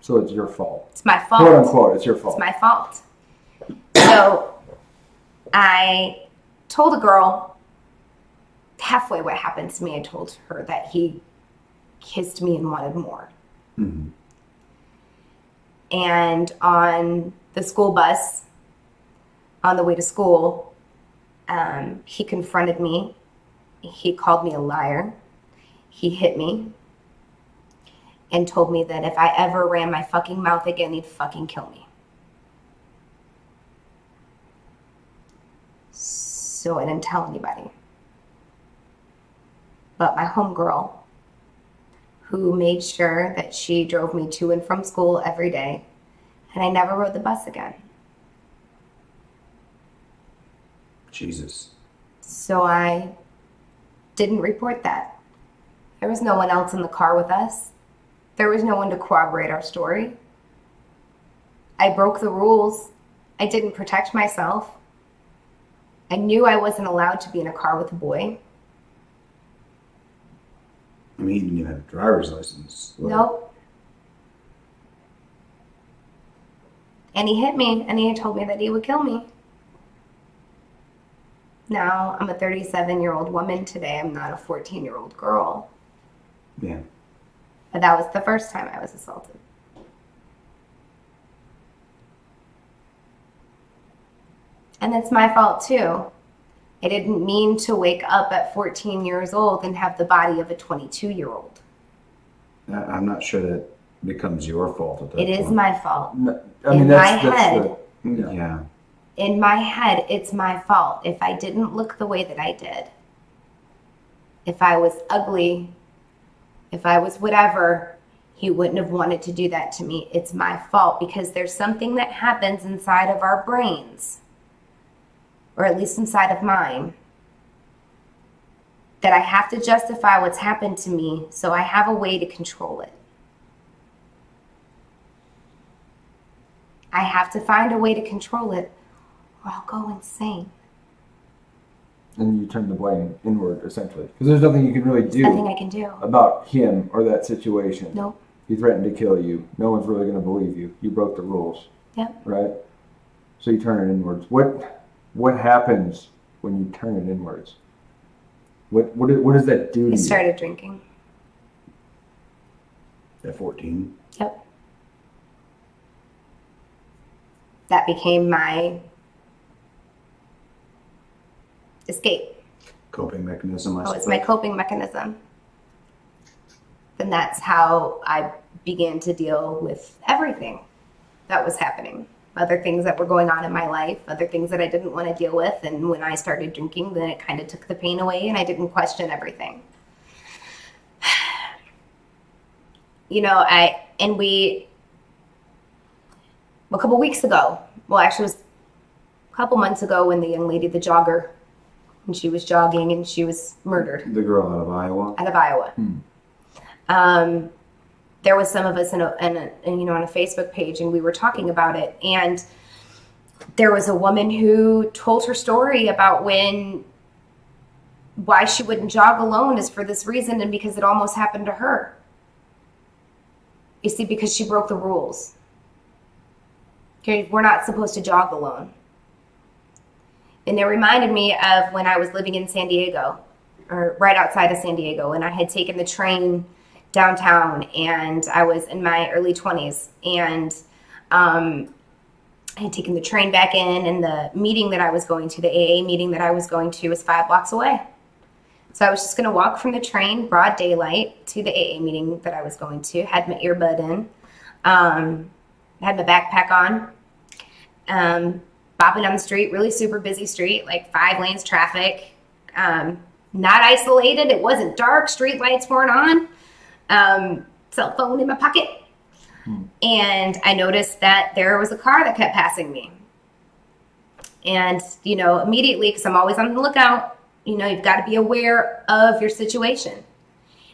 So it's your fault. It's my fault. Quote unquote, it's your fault. It's my fault. So I told a girl halfway what happened to me. I told her that he kissed me and wanted more. Mm-hmm. And on the school bus, on the way to school, he confronted me. He called me a liar. He hit me and told me that if I ever ran my fucking mouth again, he'd fucking kill me. So I didn't tell anybody. But my homegirl, who made sure that she drove me to and from school every day, and I never rode the bus again. Jesus. So I didn't report that. There was no one else in the car with us. There was no one to corroborate our story. I broke the rules. I didn't protect myself. I knew I wasn't allowed to be in a car with a boy. I mean, he didn't even have a driver's license. Nope. And he hit me, and he told me that he would kill me. Now, I'm a 37-year-old woman today. I'm not a 14-year-old girl. Yeah. But that was the first time I was assaulted. And it's my fault, too. I didn't mean to wake up at 14 years old and have the body of a 22-year-old. I'm not sure that becomes your fault at that point. It is my fault. No, I mean, yeah. In my head, it's my fault. If I didn't look the way that I did, if I was ugly, if I was whatever, he wouldn't have wanted to do that to me. It's my fault because there's something that happens inside of our brains, or at least inside of mine, that I have to justify what's happened to me, so I have a way to control it. I have to find a way to control it, or I'll go insane. And you turn the blame inward, essentially. Because there's nothing you can really do. There's nothing I can do about him or that situation. Nope. He threatened to kill you. No one's really going to believe you. You broke the rules. Yep. Right? So you turn it inwards. What happens when you turn it inwards? What does that do to you? I started drinking. At 14? Yep. That became my escape. Coping mechanism, I suppose. It's my coping mechanism. And that's how I began to deal with everything that was happening. Other things that were going on in my life, other things that I didn't want to deal with. And when I started drinking, then it kind of took the pain away and I didn't question everything. You know, a couple weeks ago, well, actually it was a couple months ago when the young lady, the jogger, and she was jogging and she was murdered. The girl out of Iowa? Out of Iowa. There was some of us on a Facebook page, and we were talking about it. And there was a woman who told her story about why she wouldn't jog alone is for this reason, and because it almost happened to her. You see, because she broke the rules. Okay, we're not supposed to jog alone. And it reminded me of when I was living in San Diego, or right outside of San Diego, and I had taken the train downtown, and I was in my early 20s, and I had taken the train back in, and the meeting that I was going to, the AA meeting that I was going to, was 5 blocks away. So I was just going to walk from the train, broad daylight, to the AA meeting that I was going to, had my earbud in, had my backpack on, bopping down the street, really super busy street, like 5 lanes traffic, not isolated, it wasn't dark, street lights weren't on. Cell phone in my pocket. And I noticed that there was a car that kept passing me. And, immediately, because I'm always on the lookout, you've got to be aware of your situation.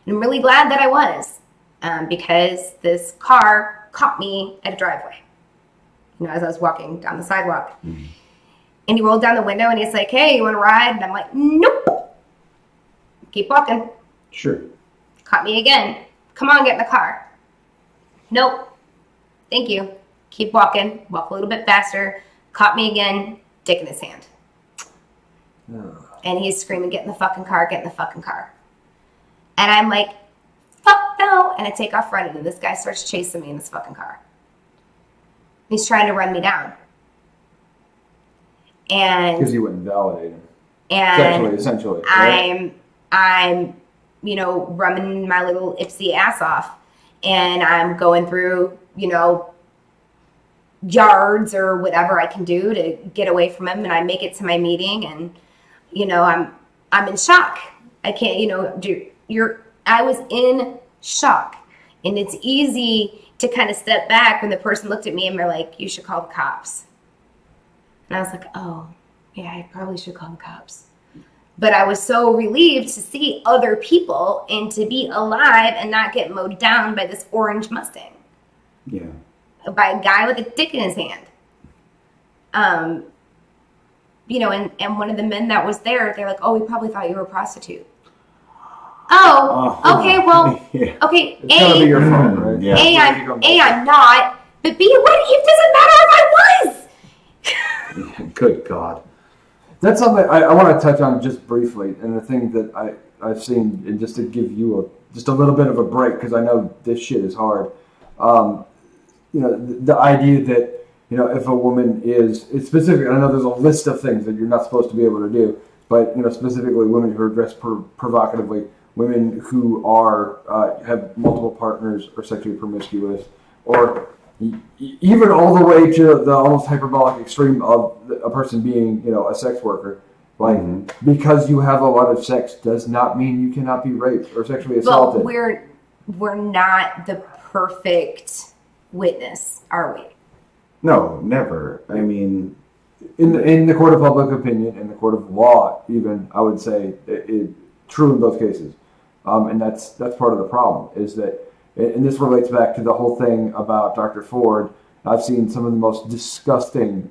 And I'm really glad that I was, because this car caught me at a driveway, as I was walking down the sidewalk. Mm-hmm. And he rolled down the window and he's like, "Hey, you want to ride?" And I'm like, "Nope." Keep walking. Sure. Caught me again. "Come on, get in the car." "Nope. Thank you." Keep walking. Walk a little bit faster. Caught me again. Dick in his hand. And he's screaming, "Get in the fucking car, get in the fucking car." And I'm like, "Fuck no." And I take off running, and this guy starts chasing me in this fucking car. He's trying to run me down. And because he wouldn't validate him. And essentially. Right? I'm running my little Ipsy ass off, and I'm going through, yards or whatever I can do to get away from him, and I make it to my meeting, and I'm in shock. I can't, I was in shock, and it's easy to kind of step back when the person looked at me and they're like, "You should call the cops." And I was like, "Oh, yeah, I probably should call the cops." But I was so relieved to see other people and to be alive and not get mowed down by this orange Mustang. Yeah. by a guy with a dick in his hand. You know, and one of the men that was there, they're like, "Oh, we probably thought you were a prostitute." Oh, okay, well, yeah. okay. It's gotta be your fault, right? Yeah. I'm not. But B, what? It doesn't matter if I was. Good God. That's something I want to touch on just briefly, and the thing that I've seen, and just to give you just a little bit of a break, because I know this shit is hard. You know, the idea that, you know, if a woman it's specific, I know there's a list of things that you're not supposed to be able to do, but, you know, specifically women who are dressed provocatively, women who are have multiple partners or sexually promiscuous, or even all the way to the almost hyperbolic extreme of a person being, you know, a sex worker. Like, because you have a lot of sex does not mean you cannot be raped or sexually assaulted. But we're not the perfect witness, are we? No, never. I mean, in the court of public opinion, in the court of law, even, I would say true in both cases. And that's part of the problem, is that, and this relates back to the whole thing about Dr. Ford. I've seen some of the most disgusting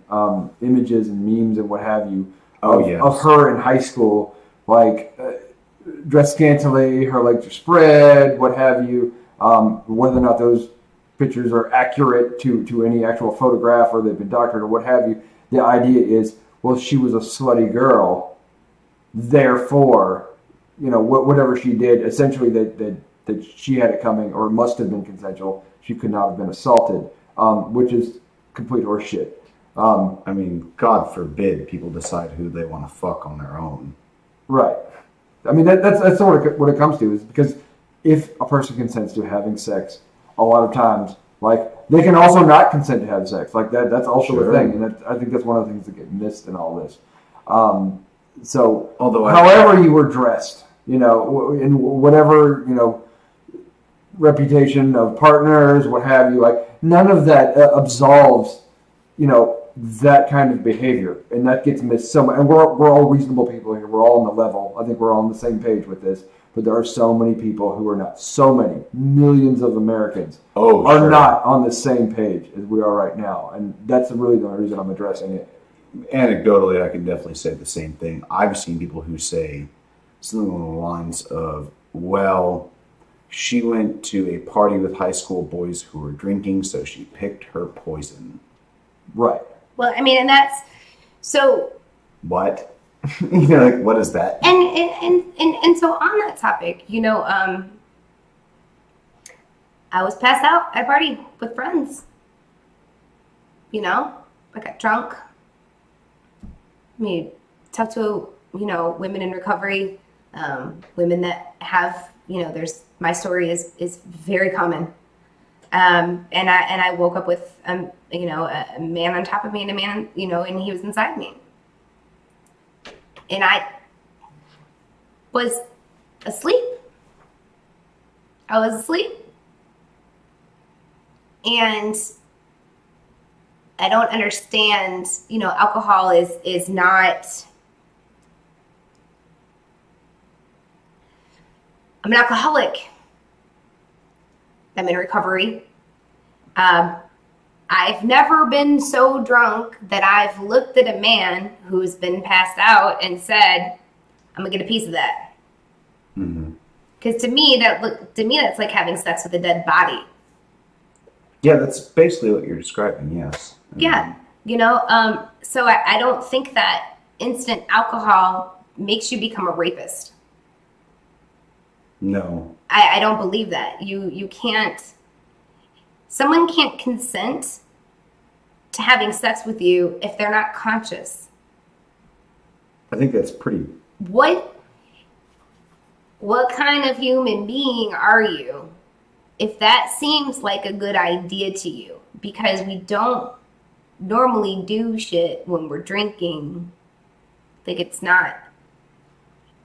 images and memes and what have you of her in high school, like dressed scantily, her legs are spread, what have you. Whether or not those pictures are accurate to any actual photograph or they've been doctored or what have you, the idea is, well, she was a slutty girl, therefore, you know, whatever she did, essentially that she had it coming, or it must have been consensual. She could not have been assaulted, which is complete horseshit. I mean, God forbid people decide who they want to fuck on their own. Right. I mean, that's sort of what it comes to, is because if a person consents to having sex, a lot of times, like, they can also not consent to have sex. Like, that's also a thing, and I think that's one of the things that get missed in all this. So, however you were dressed, you know, in whatever, you know, reputation of partners, what have you, like, none of that absolves, you know, that kind of behavior, and that gets missed so much. And we're all reasonable people here. We're all on the level. I think we're all on the same page with this. But there are so many people who are not. So many millions of Americans are not on the same page as we are right now, and that's really the only reason I'm addressing it. Anecdotally, I can definitely say the same thing. I've seen people who say something along the lines of, "Well, she went to a party with high school boys who were drinking, so she picked her poison." Right. Well, I mean, and that's so. What? You know, like, what is that? And so on that topic, you know, I was passed out at a party with friends. You know, I got drunk. I mean, talked to, you know, women in recovery, women that have, you know, my story is very common. And I woke up with, you know, a man on top of me and a man, you know, and he was inside me. And I was asleep. I was asleep. And I don't understand, you know, alcohol is not, I'm an alcoholic. I'm in recovery. I've never been so drunk that I've looked at a man who's been passed out and said, "I'm gonna get a piece of that." Because to me, that's like having sex with a dead body. Yeah, that's basically what you're describing. Yes. Yeah, you know. So I don't think that instant alcohol makes you become a rapist. No. I don't believe that. You can't. Someone can't consent to having sex with you if they're not conscious. I think that's pretty... What kind of human being are you if that seems like a good idea to you? Because we don't normally do shit when we're drinking. Like, it's not...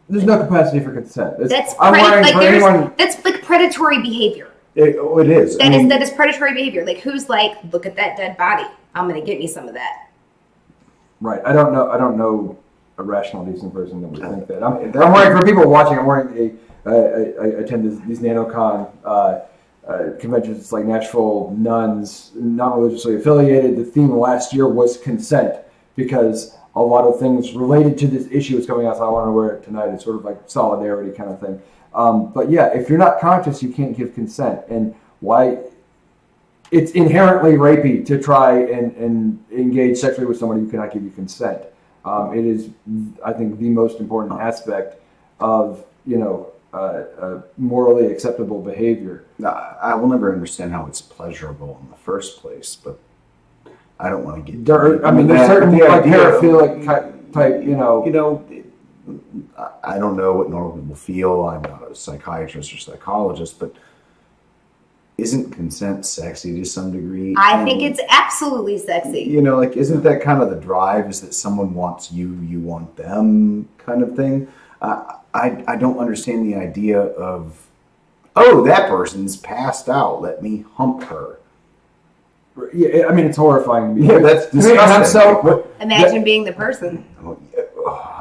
There's no capacity for consent. That's like predatory behavior. It is. That is predatory behavior. Like, who's like, look at that dead body, I'm gonna get me some of that. Right. I don't know a rational, decent person that would think that. I'm wearing, for people watching, I'm wearing I attend these NanoCon conventions like Nashville Nuns, not religiously affiliated. The theme last year was consent, because a lot of things related to this issue is coming out. So I want to wear it tonight. It's sort of like solidarity kind of thing. But yeah, if you're not conscious, you can't give consent. And why? It's inherently rapey to try and engage sexually with somebody who cannot give you consent. It is, I think, the most important aspect of, morally acceptable behavior. I will never understand how it's pleasurable in the first place, but I don't want to get. There's certain like paraphilic type, I don't know what normal people feel. I'm not a psychiatrist or psychologist, but isn't consent sexy to some degree? I think it's absolutely sexy. Isn't that kind of the drive? Is that someone wants you, you want them, kind of thing? I don't understand the idea of, that person's passed out, let me hump her. Yeah, it's horrifying to me. Yeah, that's disgusting. Imagine being the person.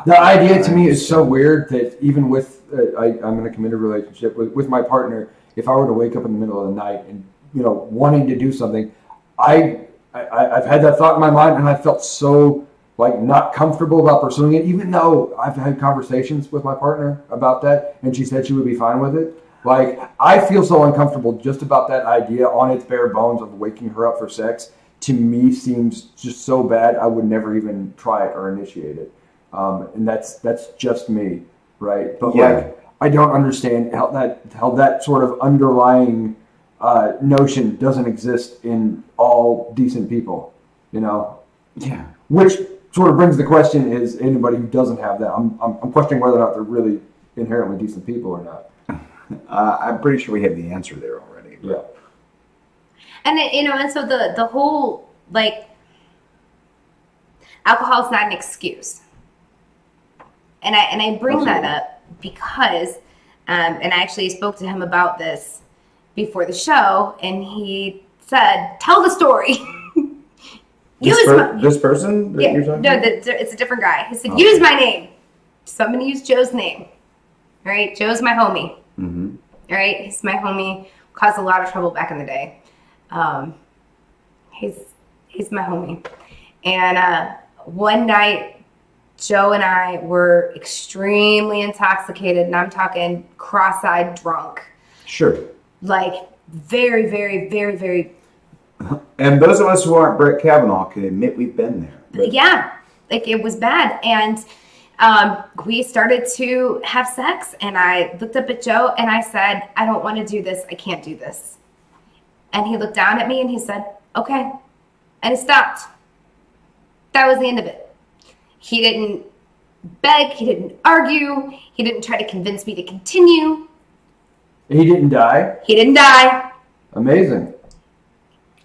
The idea to me is so weird that even with, I'm in a committed relationship with my partner, if I were to wake up in the middle of the night and, wanting to do something, I've had that thought in my mind, and I felt so not comfortable about pursuing it, even though I've had conversations with my partner about that, and she said she would be fine with it. I feel so uncomfortable just about that idea on its bare bones of waking her up for sex. To me, seems just so bad. I would never even try it or initiate it. And that's just me, right? But yeah. I don't understand how that sort of underlying notion doesn't exist in all decent people, Yeah. Which sort of brings the question: is anybody who doesn't have that? I'm questioning whether or not they're really inherently decent people or not. I'm pretty sure we have the answer there already. Yeah. And and so the whole alcohol is not an excuse. And I bring that up because, and I actually spoke to him about this before the show, and he said, "Tell the story." This person that you're talking about? It's a different guy. He said, "Use my name." So I'm going to use Joe's name. All right, Joe's my homie. Mm-hmm. All right, he's my homie. Caused a lot of trouble back in the day. He's my homie. And one night, Joe and I were extremely intoxicated, and I'm talking cross-eyed drunk. Sure. Very, very, very, very. And those of us who aren't Brett Kavanaugh can admit we've been there. But. Yeah, it was bad. And we started to have sex, and I looked up at Joe, and I said, "I don't want to do this. I can't do this." And he looked down at me, and he said, "Okay." And he stopped. That was the end of it. He didn't beg. He didn't argue. He didn't try to convince me to continue. He didn't die? He didn't die. Amazing.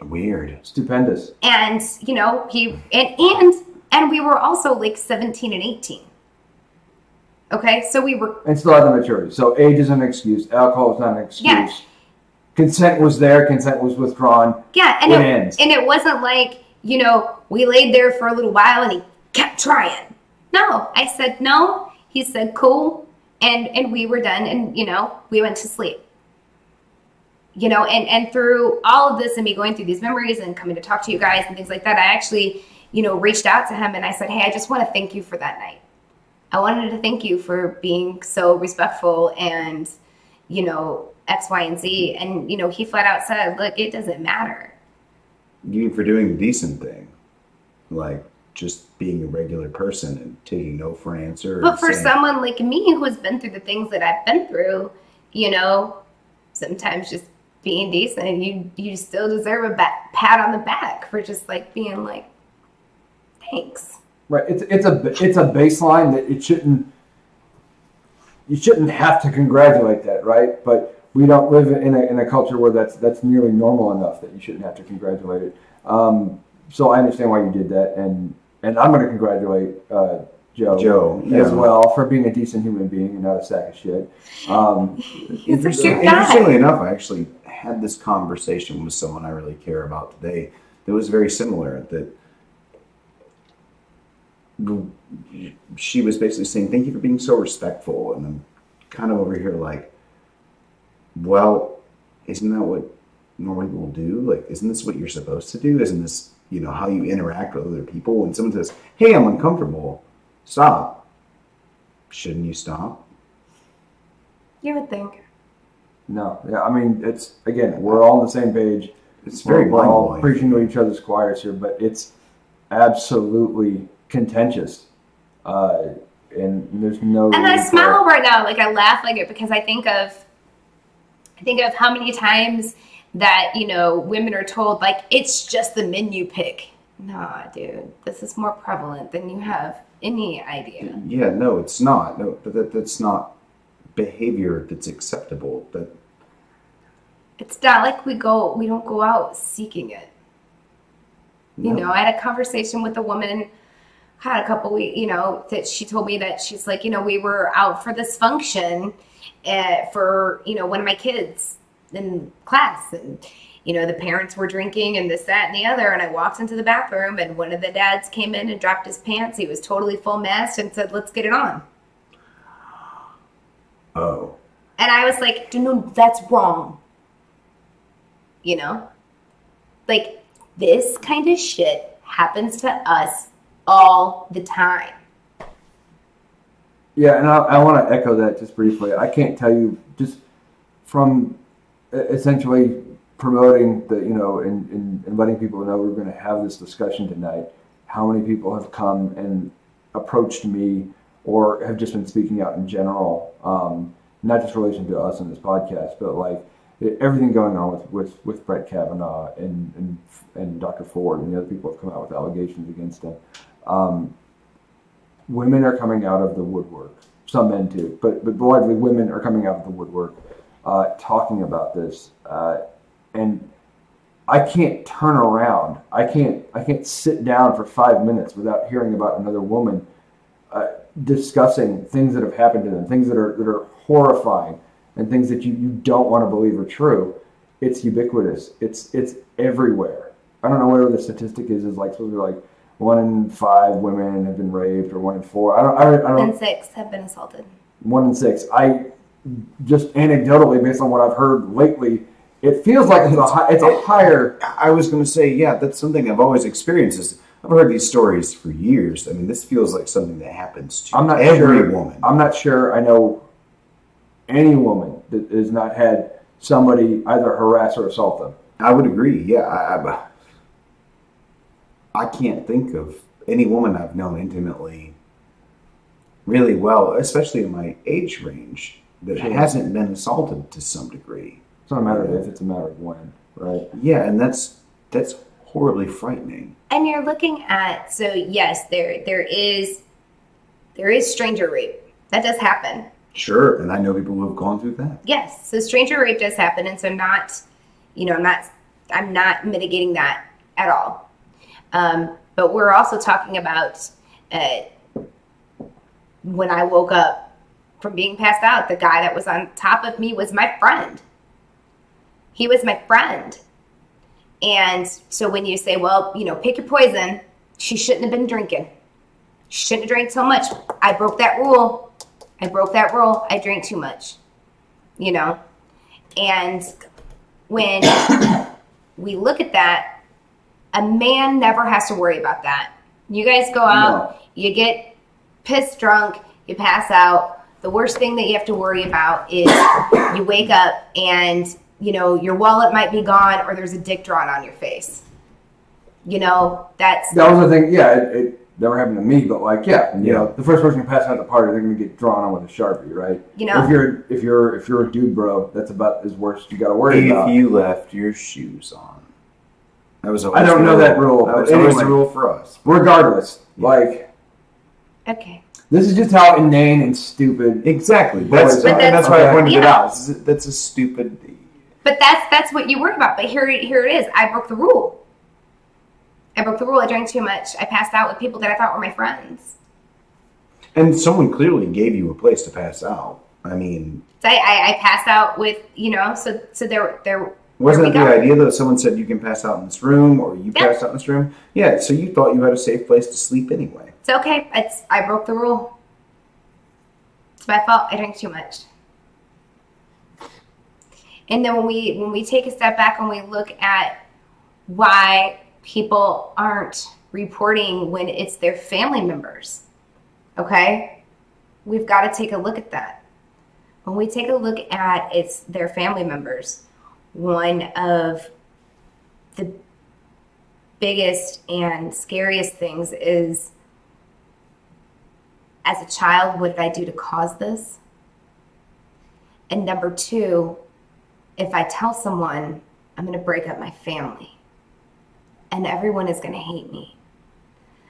Weird. Stupendous. And, and we were also 17 and 18. Okay, so we were... And still had the maturity. So age is an excuse. Alcohol is not an excuse. Yeah. Consent was there. Consent was withdrawn. Yeah, and it ends. And it wasn't we laid there for a little while and he kept trying. No, I said no. He said cool, and we were done, and we went to sleep. And through all of this and me going through these memories and coming to talk to you guys and things like that, I actually, reached out to him and I said, "Hey, I just want to thank you for that night. I wanted to thank you for being so respectful and, X, Y, and Z." And, he flat out said, "Look, it doesn't matter." You mean for doing a decent thing, just being a regular person and taking no for an answer. But for someone like me who has been through the things that I've been through, sometimes just being decent, you still deserve a pat on the back for just being thanks. Right. It's a baseline that you shouldn't have to congratulate that, right? But we don't live in a culture where that's nearly normal enough that you shouldn't have to congratulate it. So I understand why you did that, and I'm going to congratulate Joe as well for being a decent human being and not a sack of shit. Interestingly enough, I actually had this conversation with someone I really care about today that was very similar. That she was basically saying, "Thank you for being so respectful," and I'm kind of over here well, isn't that what normal people do? Like, isn't this what you're supposed to do? Isn't this, how you interact with other people? When someone says, hey, I'm uncomfortable, stop. Shouldn't you stop? You would think. No. Yeah, I mean, it's, again, we're all on the same page. It's very we're all mind-blowing. preaching to each other's choirs here, but it's absolutely contentious. And there's no. And I smile right now, like I laugh like it, because I think of how many times that women are told, like, it's just the men you pick. Nah, dude, this is more prevalent than you have any idea. Yeah, no, it's not. No, that's not behavior that's acceptable. That it's not like we don't go out seeking it. No. I had a conversation with a woman, had a couple weeks, that she told me that she's like, we were out for this function for, one of my kids in class, and, the parents were drinking and this, that, and the other. And I walked into the bathroom and one of the dads came in and dropped his pants. He was totally full messed and said, let's get it on. Oh. And I was like, no, that's wrong. Like, this kind of shit happens to us all the time. Yeah, and I want to echo that just briefly. I can't tell you, just from essentially promoting the, and letting people know we're going to have this discussion tonight, how many people have come and approached me or have just been speaking out in general, not just in relation to us on this podcast, but like everything going on with Brett Kavanaugh and Dr. Ford and the other people have come out with allegations against him. Women are coming out of the woodwork. Some men too, but largely women are coming out of the woodwork, talking about this. And I can't turn around. I can't sit down for 5 minutes without hearing about another woman discussing things that have happened to them, things that are horrifying, and things that you don't want to believe are true. It's ubiquitous. It's everywhere. I don't know where the statistic is like supposed to be like 1 in 5 women have been raped, or 1 in 4. I don't. 1 in 6 have been assaulted. 1 in 6. I just anecdotally, based on what I've heard lately, it feels like it's a higher. I was going to say, yeah, that's something I've always experienced. I've heard these stories for years. I mean, this feels like something that happens to every woman. I'm not sure I know any woman that has not had somebody either harass or assault them. I would agree. Yeah, I can't think of any woman I've known intimately really well, especially in my age range, that hasn't been assaulted to some degree. It's not a matter of if, it's a matter of when, right? Yeah, and that's horribly frightening. And you're looking at, so yes, there is stranger rape. That does happen. Sure, and I know people who have gone through that. Yes, so stranger rape does happen, and so I'm not mitigating that at all. But we're also talking about when I woke up from being passed out, the guy that was on top of me was my friend. He was my friend. And so when you say, well, pick your poison, she shouldn't have been drinking. She shouldn't have drank so much. I broke that rule. I drank too much, And when we look at that, a man never has to worry about that. You guys go out, you get pissed drunk, you pass out. The worst thing that you have to worry about is you wake up and, your wallet might be gone or there's a dick drawn on your face. That was the thing. Yeah, it never happened to me, but like, the first person who passes out at the party, they're going to get drawn on with a Sharpie, right? If you're a dude, bro, that's about as worst you got to worry about. If you left your shoes on. That was I don't know that rule. That was always the rule for us. Regardless, okay. This is just how inane and stupid. Exactly. That's why I pointed it out. That's a stupid. But that's what you worry about. But here it is. I broke the rule. I drank too much. I passed out with people that I thought were my friends. And someone clearly gave you a place to pass out. I mean, so I passed out with So there. Wasn't that the idea that someone said you can pass out in this room, or you passed out in this room? Yeah. So you thought you had a safe place to sleep anyway. It's okay. I broke the rule. It's my fault. I drank too much. And then when we take a step back and we look at why people aren't reporting when it's their family members, okay? We've got to take a look at that. When we take a look at it's their family members, one of the biggest and scariest things is, as a child, what did I do to cause this? And number two, if I tell someone, I'm going to break up my family and everyone is going to hate me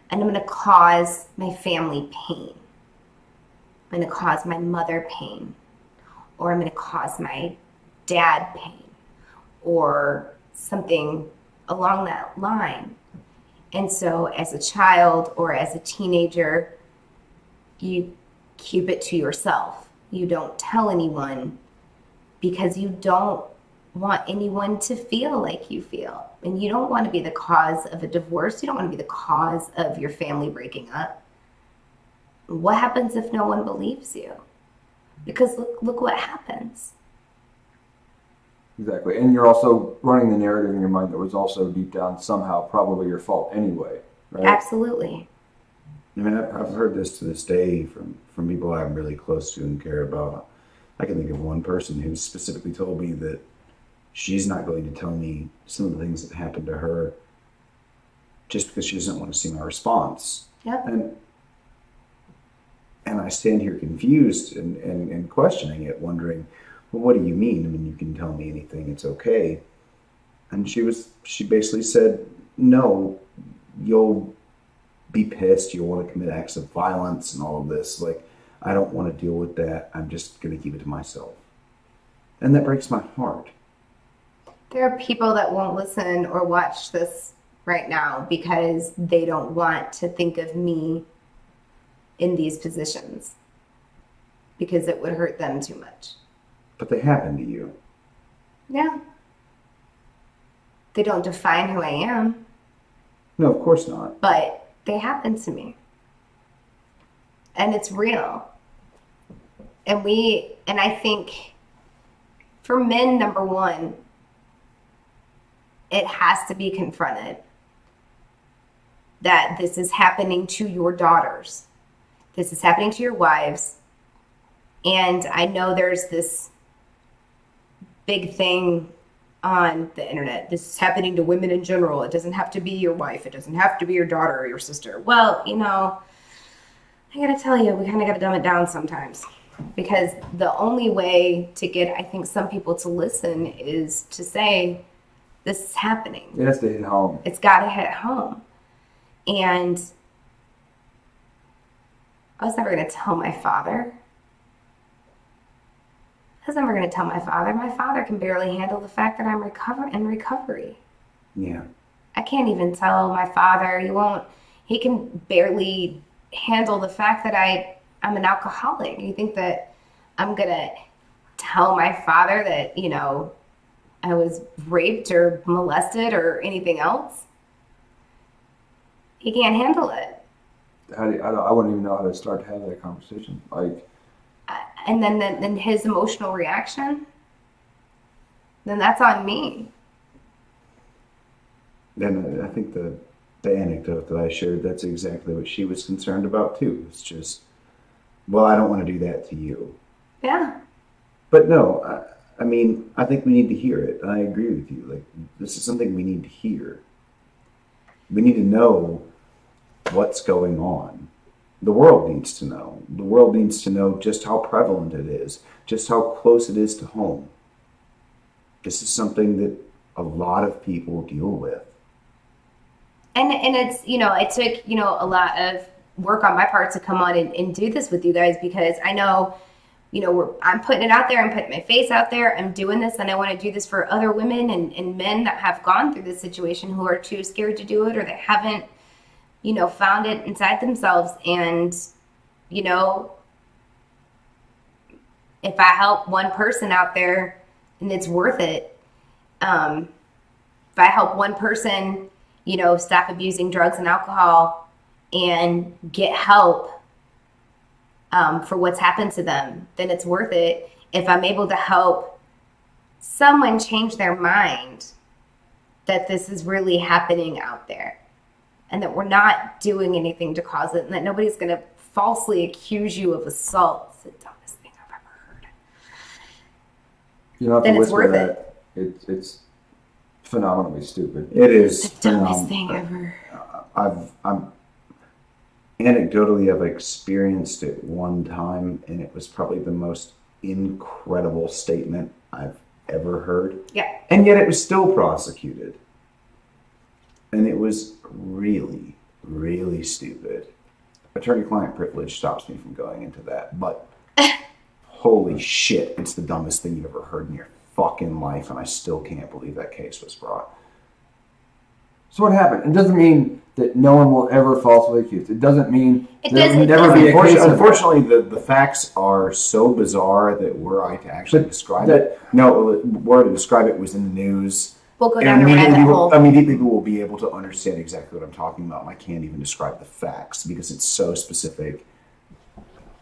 and I'm going to cause my family pain. I'm going to cause my mother pain, or I'm going to cause my dad pain, or something along that line. And so as a child or as a teenager, you keep it to yourself. You don't tell anyone because you don't want anyone to feel like you feel. And you don't want to be the cause of a divorce. You don't want to be the cause of your family breaking up. What happens if no one believes you? Because look what happens. Exactly. And you're also running the narrative in your mind that was also deep down somehow probably your fault anyway, right? Absolutely. I mean, I've heard this to this day from people I'm really close to and care about. I can think of one person who specifically told me that she's not going to tell me some of the things that happened to her just because she doesn't want to see my response. Yep. And I stand here confused and questioning it, wondering, well, what do you mean? I mean, you can tell me anything, it's okay. And she basically said, no, you'll be pissed, you'll want to commit acts of violence and all of this. Like, I don't want to deal with that. I'm just going to keep it to myself. And that breaks my heart. There are people that won't listen or watch this right now because they don't want to think of me in these positions because it would hurt them too much. But they happen to you. Yeah. They don't define who I am. No, of course not. But they happen to me. And it's real. And I think for men, number one, it has to be confronted that this is happening to your daughters. This is happening to your wives. And I know there's this big thing on the internet. This is happening to women in general. It doesn't have to be your wife. It doesn't have to be your daughter or your sister. Well, I gotta tell you, we kind of gotta dumb it down sometimes. Because the only way to get, I think, some people to listen is to say, this is happening. It has to hit home. It's gotta hit home. And I was never gonna tell my father. I was never going to tell my father. My father can barely handle the fact that I'm in recovery. Yeah. I can't even tell my father. He can barely handle the fact that I'm an alcoholic. You think that I'm going to tell my father that, I was raped or molested or anything else? He can't handle it. I wouldn't even know how to start to have that conversation. And then his emotional reaction, then that's on me. And I think the anecdote that I shared, that's exactly what she was concerned about too. It's just, well, I don't want to do that to you. Yeah. But no, I mean, I think we need to hear it. I agree with you. Like, this is something we need to hear. We need to know what's going on. The world needs to know. The world needs to know just how prevalent it is, just how close it is to home. This is something that a lot of people deal with. And it's, it took, a lot of work on my part to come on and do this with you guys, because I know, I'm putting it out there, I'm putting my face out there, I'm doing this, and I want to do this for other women and men that have gone through this situation who are too scared to do it, or that haven't, found it inside themselves. And, if I help one person out there, and it's worth it, if I help one person, stop abusing drugs and alcohol and get help for what's happened to them, then it's worth it. If I'm able to help someone change their mind that this is really happening out there and that we're not doing anything to cause it and that nobody's going to falsely accuse you of assault. It's the dumbest thing I've ever heard. You don't have Then to it's whisper worth that. It's phenomenally stupid. It is The dumbest thing ever. I'm anecdotally, I've experienced it one time, and it was probably the most incredible statement I've ever heard. Yeah. And yet it was still prosecuted. And it was really, really stupid. Attorney-client privilege stops me from going into that, but holy shit, it's the dumbest thing you've ever heard in your fucking life, and I still can't believe that case was brought. So what happened? It doesn't mean that no one will ever falsely accuse. It doesn't mean It there will doesn't- never be a case of Unfortunately, the facts are so bizarre that were I to actually describe it, were to describe it was in the news. We'll go down a rabbit hole. Immediately people will be able to understand exactly what I'm talking about. I can't even describe the facts because it's so specific.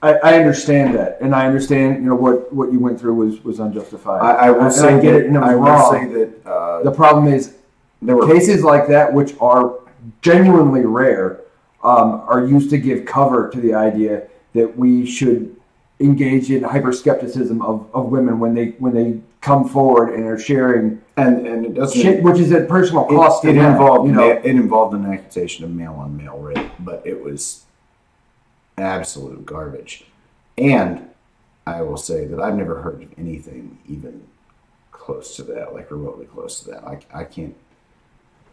I understand that, and I understand what you went through was unjustified. I will say I get it, and it was wrong. will say that The problem is there were cases like that, which are genuinely rare, are used to give cover to the idea that we should engage in hyper-skepticism of women when they come forward and are sharing and it doesn't shit, which is at personal cost. It to them, involved it involved an accusation of male-on-male rape, but it was absolute garbage. And I will say that I've never heard of anything even close to that, like remotely close to that. I can't.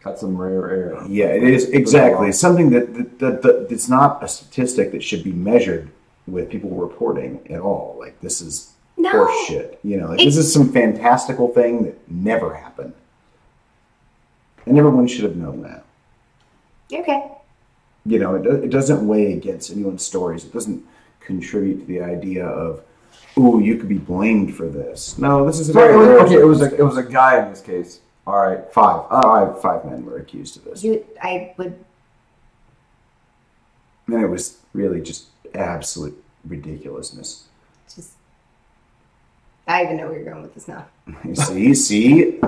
Got some rare air. Yeah, it is exactly. It's something that it's not a statistic that should be measured with people reporting at all. Like this is horseshit. This is some fantastical thing that never happened, and everyone should have known that. Okay. It doesn't weigh against anyone's stories. It doesn't contribute to the idea of, "Ooh, you could be blamed for this." No, this is It was a guy in this case. All right, five men were accused of this, and it was really just absolute ridiculousness. I even know where you're going with this now. See.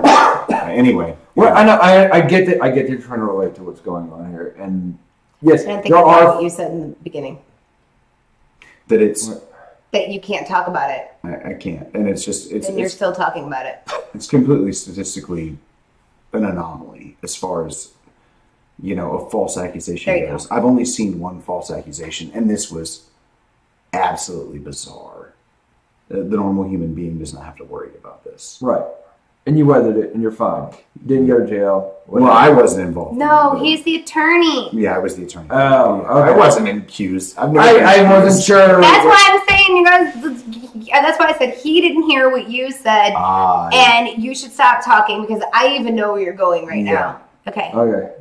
Anyway, well, I know. I get that. I get that you're trying to relate to what's going on here, and yes, I don't think what you said in the beginning. That you can't talk about it. I can't, and it's you're still talking about it. It's completely statistically an anomaly as far as a false accusation goes. I've only seen one false accusation, and this was absolutely bizarre. The normal human being does not have to worry about this, right? And you weathered it, and you're fine. Didn't go to jail. Well, I wasn't involved. No, he's the attorney. Yeah, I was the attorney. Oh, okay. I wasn't accused. I wasn't sure. That's why I'm saying you guys. That's why I said he didn't hear what you said, and you should stop talking because I even know where you're going right now. Okay. Okay.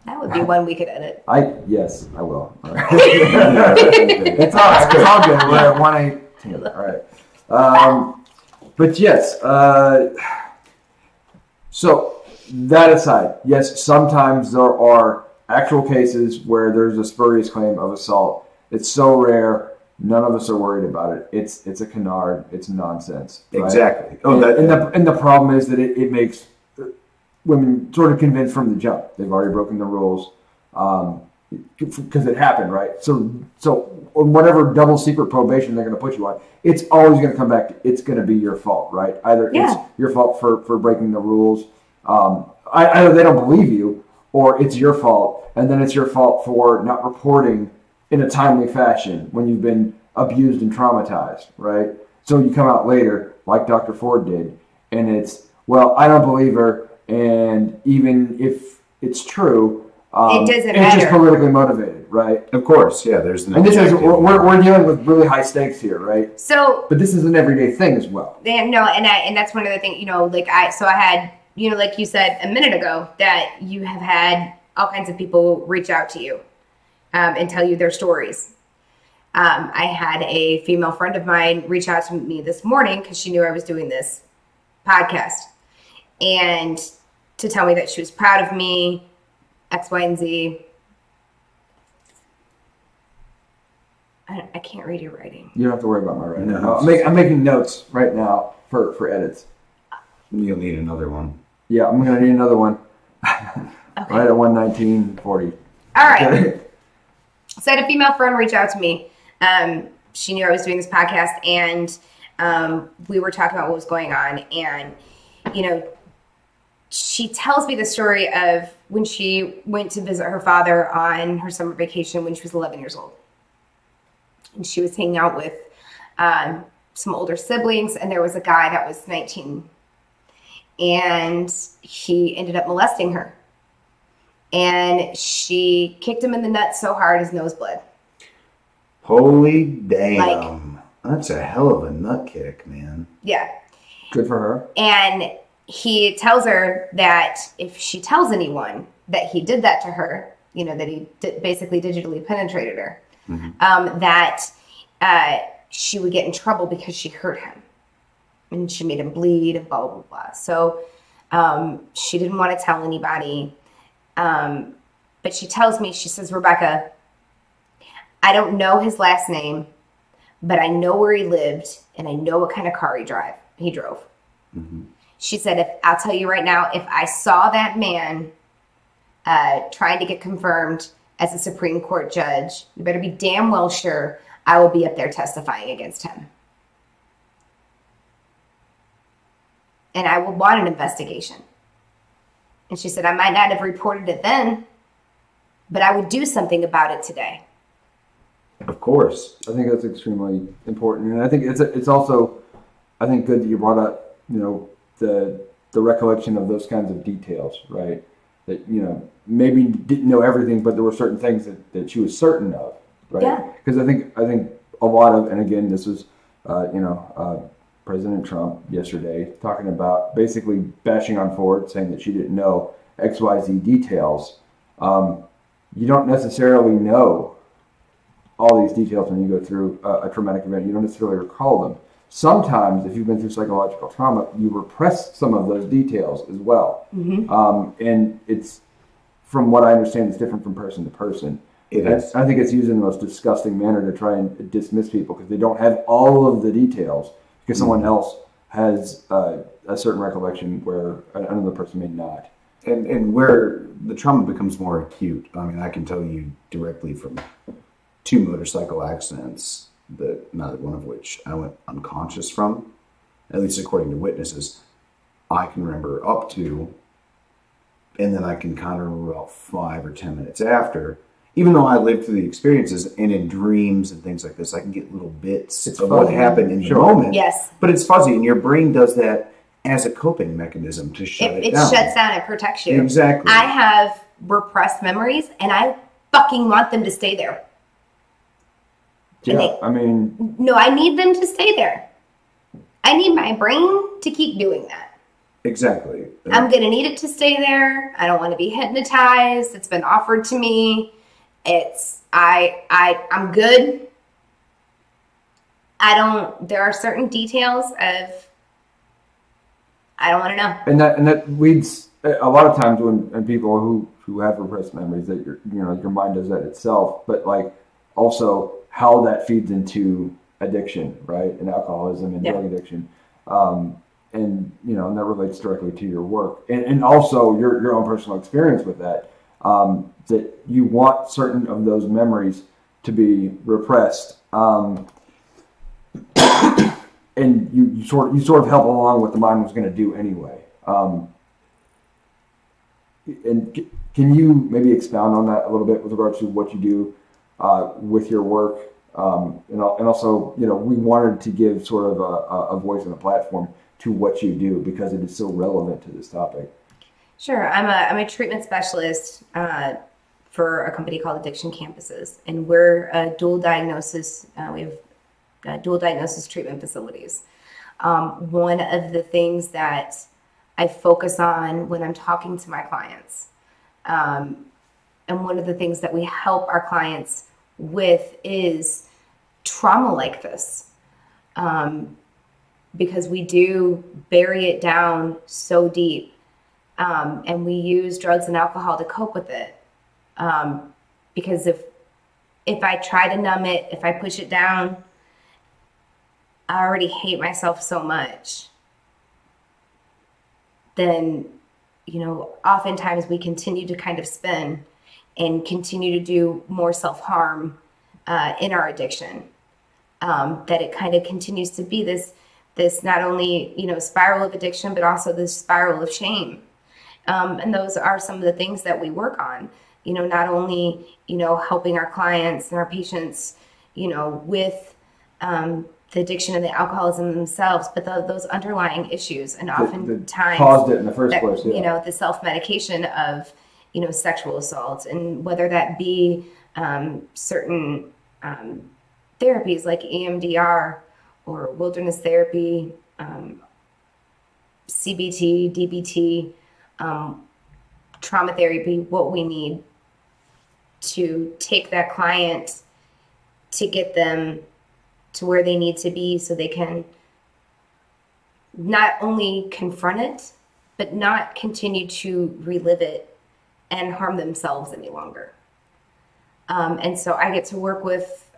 That would be one we could edit. Yes, I will. All right. It's all right. It's all good. We're at 1:18. All right. But yes. So that aside, yes, sometimes there are actual cases where there's a spurious claim of assault. It's so rare, none of us are worried about it. It's a canard. It's nonsense. Right? Exactly. And the problem is that it makes women sort of convinced from the jump. They've already broken the rules because it happened, right? So on whatever double secret probation they're going to put you on, it's always going to come back. It's going to be your fault, right? Either it's your fault for breaking the rules. Either they don't believe you, or it's your fault, and then it's your fault for not reporting in a timely fashion when you've been abused and traumatized, right? So you come out later, like Dr. Ford did, and it's, well, I don't believe her, and even if it's true, it doesn't it's matter. just politically motivated, right? Of course, yeah. There's and this is we're dealing with really high stakes here, right? But this is an everyday thing as well. And that's one of the things, I had, like you said a minute ago, that you have had all kinds of people reach out to you and tell you their stories. I had a female friend of mine reach out to me this morning because she knew I was doing this podcast, and to tell me that she was proud of me, X, Y, and Z. I can't read your writing. You don't have to worry about my writing. No. I'm making notes right now for edits. You'll need another one. Yeah, I'm going to need another one. Okay. Right at 119.40. All right. So I had a female friend reach out to me. She knew I was doing this podcast, and we were talking about what was going on. And, you know, she tells me the story of when she went to visit her father on her summer vacation when she was 11 years old. And she was hanging out with some older siblings, and there was a guy that was 19. And he ended up molesting her. And she kicked him in the nuts so hard his nose bled. Holy damn. That's a hell of a nut kick, man. Yeah. Good for her. And he tells her that if she tells anyone that he did that to her, you know, that he basically digitally penetrated her, that she would get in trouble because she hurt him. And she made him bleed and blah, blah, blah. So she didn't want to tell anybody. But she tells me, she says, Rebecca, I don't know his last name, but I know where he lived and I know what kind of car he drove. Mm-hmm. She said, I'll tell you right now, if I saw that man trying to get confirmed as a Supreme Court judge, you better be damn well sure I will be up there testifying against him. And I would want an investigation. And she said, I might not have reported it then, but I would do something about it today. Of course. I think that's extremely important. And I think it's also, I think, good that you brought up, you know, the recollection of those kinds of details, right? That, you know, maybe didn't know everything, but there were certain things that she was certain of, right? Yeah. Because I think a lot of, and again, this was, President Trump yesterday talking about basically bashing on Ford, saying that she didn't know XYZ details. You don't necessarily know all these details when you go through a traumatic event. You don't necessarily recall them. Sometimes, if you've been through psychological trauma, you repress some of those details as well. Mm-hmm. And it's, from what I understand, it's different from person to person. It is. I think it's used in the most disgusting manner to try and dismiss people because they don't have all of the details. Because someone else has a certain recollection where another person may not. And where the trauma becomes more acute, I mean, I can tell you directly from 2 motorcycle accidents, that neither one of which I went unconscious from, at least according to witnesses. I can remember up to, and then I can kind of remember about 5 or 10 minutes after. Even though I lived through the experiences, and in dreams and things like this, I can get little bits of what happened in the moment. Yes. But it's fuzzy, and your brain does that as a coping mechanism to shut it down. It shuts down and protects you. Exactly. I have repressed memories, and I fucking want them to stay there. Yeah, I mean... No, I need them to stay there. I need my brain to keep doing that. Exactly. I'm going to need it to stay there. I don't want to be hypnotized. It's been offered to me. I'm good. There are certain details of, I don't want to know. And that leads a lot of times when people who have repressed memories that your mind does that itself, but like also how that feeds into addiction, right? And alcoholism and drug addiction. And that relates directly to your work and also your own personal experience with that. That you want certain of those memories to be repressed, and you sort of help along what the mind was going to do anyway. And can you maybe expound on that a little bit with regards to what you do with your work, and also we wanted to give sort of a voice and a platform to what you do because it is so relevant to this topic. Sure. I'm a treatment specialist for a company called Addiction Campuses, and we're a dual diagnosis. We have dual diagnosis treatment facilities. One of the things that I focus on when I'm talking to my clients, and one of the things that we help our clients with is trauma like this, because we do bury it down so deep. And we use drugs and alcohol to cope with it. Because if I try to numb it, if I push it down, I already hate myself so much. then, you know, oftentimes we continue to kind of spin and continue to do more self-harm in our addiction. That it kind of continues to be this not only, you know, spiral of addiction, but also this spiral of shame. And those are some of the things that we work on, you know, not only, you know, helping our clients and our patients, you know, with the addiction and the alcoholism themselves, but those underlying issues, and oftentimes caused it in the first place. Yeah. You know, the self-medication of, you know, sexual assault, and whether that be certain therapies like EMDR or wilderness therapy, CBT, DBT, trauma therapy, what we need to take that client to get them to where they need to be so they can not only confront it, but not continue to relive it and harm themselves any longer. And so I get to work with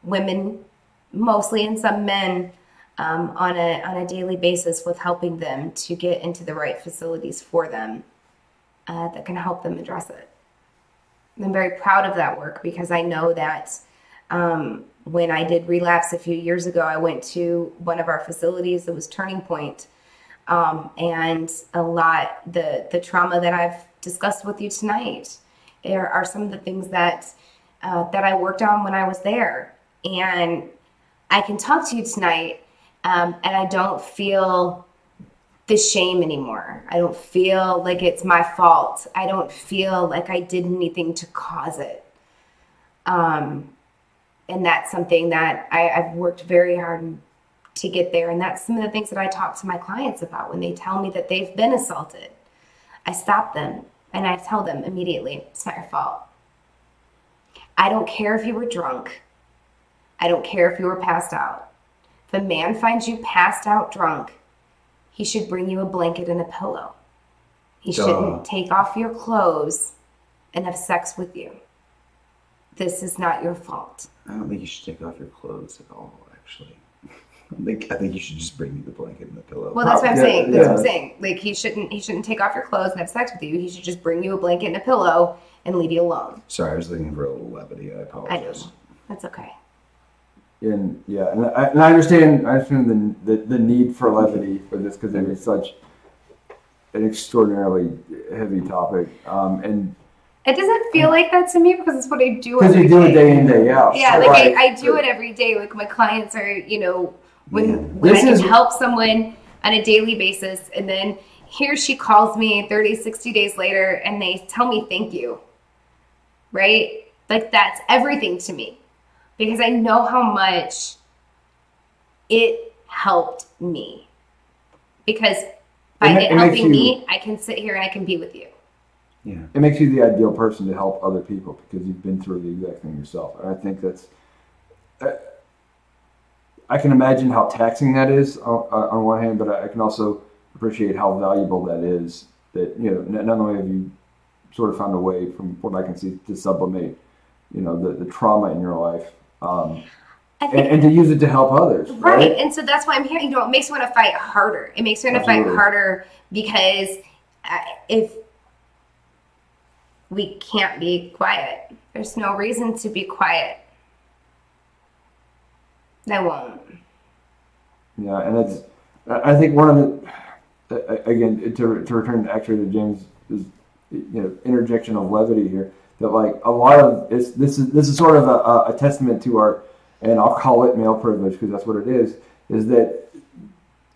women mostly, and some men on a daily basis, with helping them to get into the right facilities for them that can help them address it. I'm very proud of that work, because I know that when I did relapse a few years ago, I went to one of our facilities that was Turning Point, and a lot the trauma that I've discussed with you tonight are some of the things that I worked on when I was there. And I can talk to you tonight, and I don't feel the shame anymore. I don't feel like it's my fault. I don't feel like I did anything to cause it. And that's something that I've worked very hard to get there. And that's some of the things that I talk to my clients about when they tell me that they've been assaulted. I stop them and I tell them immediately, it's not your fault. I don't care if you were drunk. I don't care if you were passed out. If a man finds you passed out drunk, he should bring you a blanket and a pillow. He shouldn't take off your clothes and have sex with you. This is not your fault. I don't think you should take off your clothes at all, actually. I think you should just bring me the blanket and the pillow. Well, that's what I'm saying. That's what I'm saying. Like, he shouldn't take off your clothes and have sex with you. He should just bring you a blanket and a pillow and leave you alone. Sorry, I was looking for a little levity. I apologize. I know. That's okay. And yeah, and I understand the need for levity for this, because it is such an extraordinarily heavy topic. And it doesn't feel like that to me, because it's what I do. Because you do it day in, day out. Yeah, so like I do it every day. Like, my clients are, you know, when I can help someone on a daily basis, and then here she calls me 30, 60 days later, and they tell me thank you. Right? Like, that's everything to me, because I know how much it helped me. Because by it helping me, I can sit here and I can be with you. Yeah, it makes you the ideal person to help other people, because you've been through the exact thing yourself. And I think that's, I can imagine how taxing that is on one hand, but I can also appreciate how valuable that is. That, you know, not only have you sort of found a way, from what I can see, to sublimate, you know, the trauma in your life, and to use it to help others. Right, and so that's why I'm here. You know, it makes me want to fight harder. It makes me want to fight harder, because if we can't be quiet, there's no reason to be quiet. I won't. Yeah, and it's, I think one of the, again, to return actually to James' interjection of levity here, that like a lot of this is sort of a testament to our, and I'll call it male privilege, because that's what it is that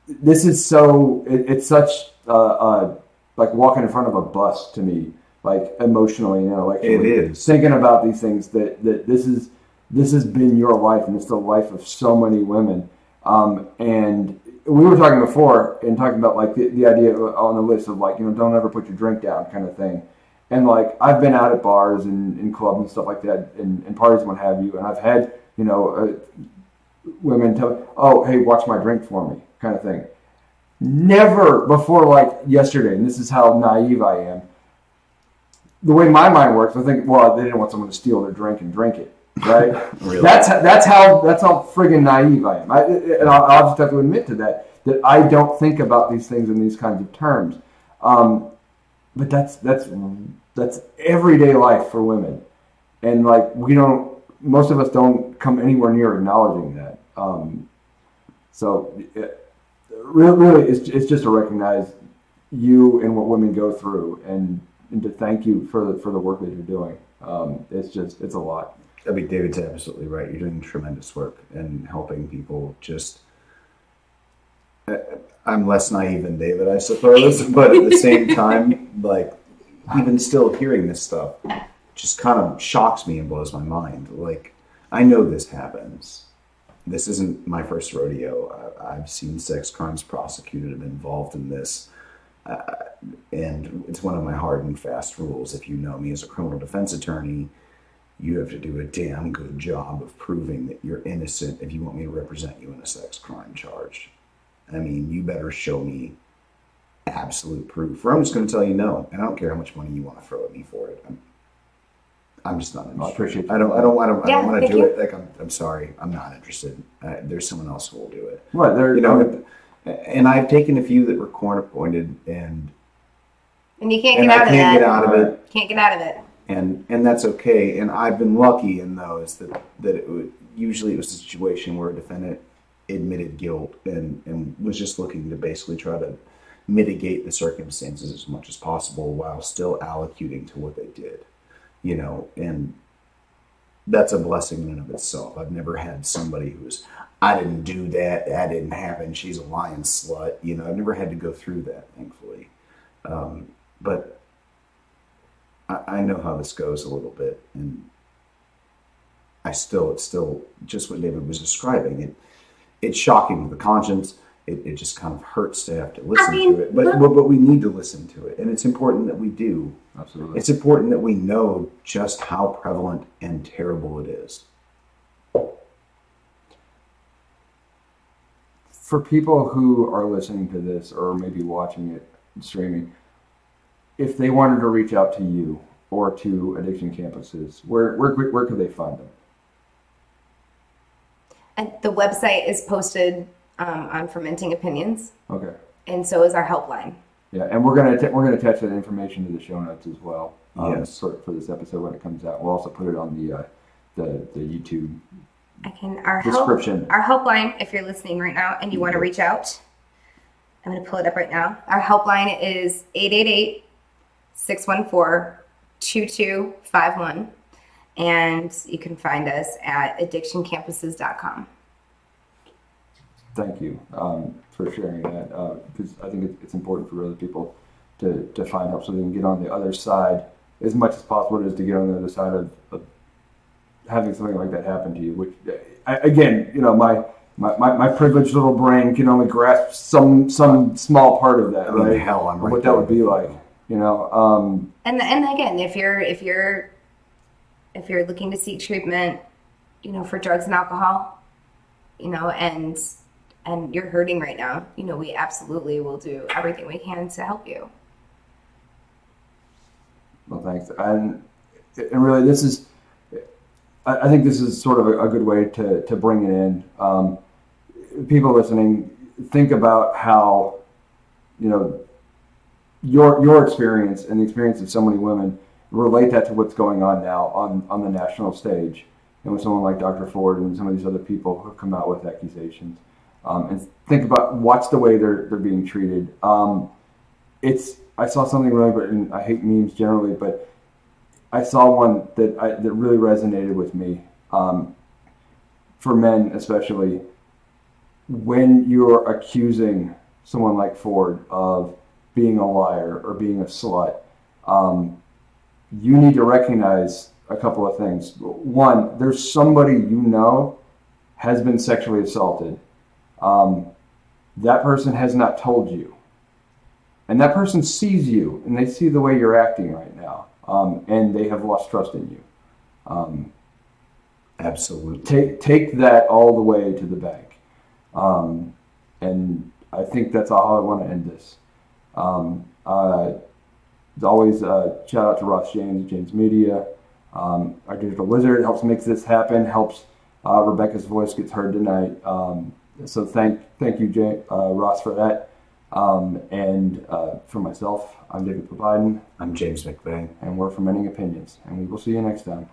this is so, it's such like walking in front of a bus to me, like emotionally, you know, like it is thinking about these things, that this has been your life, and it's the life of so many women. And we were talking before and talking about like the idea on the list of like, you know, don't ever put your drink down kind of thing. And like, I've been out at bars and in clubs and stuff like that, and parties and what have you, and I've had, you know, women tell me, oh, hey, watch my drink for me, kind of thing. Never before, like yesterday, and this is how naive I am, the way my mind works, I think, well, they didn't want someone to steal their drink and drink it, right? Really? That's how friggin' naive I am. And I'll just have to admit to that that I don't think about these things in these kinds of terms. But that's everyday life for women, and like most of us don't come anywhere near acknowledging that. Really, it's just to recognize you and what women go through, and to thank you for the work that you're doing. It's a lot. I mean, David's absolutely right. You're doing tremendous work and helping people. I'm less naive than David, I suppose, but at the same time, like, even still hearing this stuff just kind of shocks me and blows my mind. Like, I know this happens. This isn't my first rodeo. I've seen sex crimes prosecuted and involved in this. And it's one of my hard and fast rules. If you know me as a criminal defense attorney, you have to do a damn good job of proving that you're innocent if you want me to represent you in a sex crime charge. I mean, you better show me absolute proof, or I'm just going to tell you no. And I don't care how much money you want to throw at me for it. I'm just not interested. I appreciate that. I don't want to do it. Like, I'm sorry, I'm not interested. There's someone else who will do it. Right there, and I've taken a few that were court appointed, and you can't get out of that. Get out of it. Can't get out of it. And that's okay. And I've been lucky in those that usually it was a situation where a defendant admitted guilt and was just looking to basically try to mitigate the circumstances as much as possible while still allocuting to what they did, and that's a blessing in and of itself. I've never had somebody who's, I didn't do that, that didn't happen, she's a lying slut. I've never had to go through that, thankfully. But I know how this goes a little bit, and it's still just what David was describing. It's shocking to the conscience. It just kind of hurts to have to listen to it, but we need to listen to it, and it's important that we do. Absolutely, it's important that we know just how prevalent and terrible it is. For people who are listening to this or maybe watching it streaming, if they wanted to reach out to you or to addiction campuses, where could they find them? And the website is posted on Fermenting Opinions. Okay. And so is our helpline. Yeah, and we're gonna attach that information to the show notes as well. Yes. For this episode when it comes out, we'll also put it on the YouTube description. Our helpline, if you're listening right now and you want to reach out, I'm going to pull it up right now. Our helpline is 888-614-2251, and you can find us at addictioncampuses.com. Thank you for sharing that, because I think it's important for other people to find help so they can get on the other side as much as possible. It is to get on the other side of having something like that happen to you, which, again, my privileged little brain can only grasp some small part of that, right? Hell, I'm right what that would be like, And again, if you're looking to seek treatment, for drugs and alcohol, and you're hurting right now, we absolutely will do everything we can to help you. Well, thanks. And really, I think this is sort of a good way to bring it in. People listening, think about how, your experience and the experience of so many women, relate that to what's going on now on the national stage, and with someone like Dr. Ford and some of these other people who have come out with accusations. And think about watch the way they're being treated. I saw something really, and I hate memes generally, but I saw one that really resonated with me. For men especially, when you're accusing someone like Ford of being a liar or being a slut, you need to recognize a couple of things. One, there's somebody has been sexually assaulted. That person has not told you. And that person sees you, and they see the way you're acting right now, and they have lost trust in you. Absolutely. Take that all the way to the bank. And I think that's how I want to end this. As always, shout out to Ross James Media. Our digital wizard helps make this happen, helps Rebecca's voice gets heard tonight. So thank you, Ross, for that. And for myself, I'm David Biden. I'm James McVeigh. And we're Fermenting Opinions. And we will see you next time.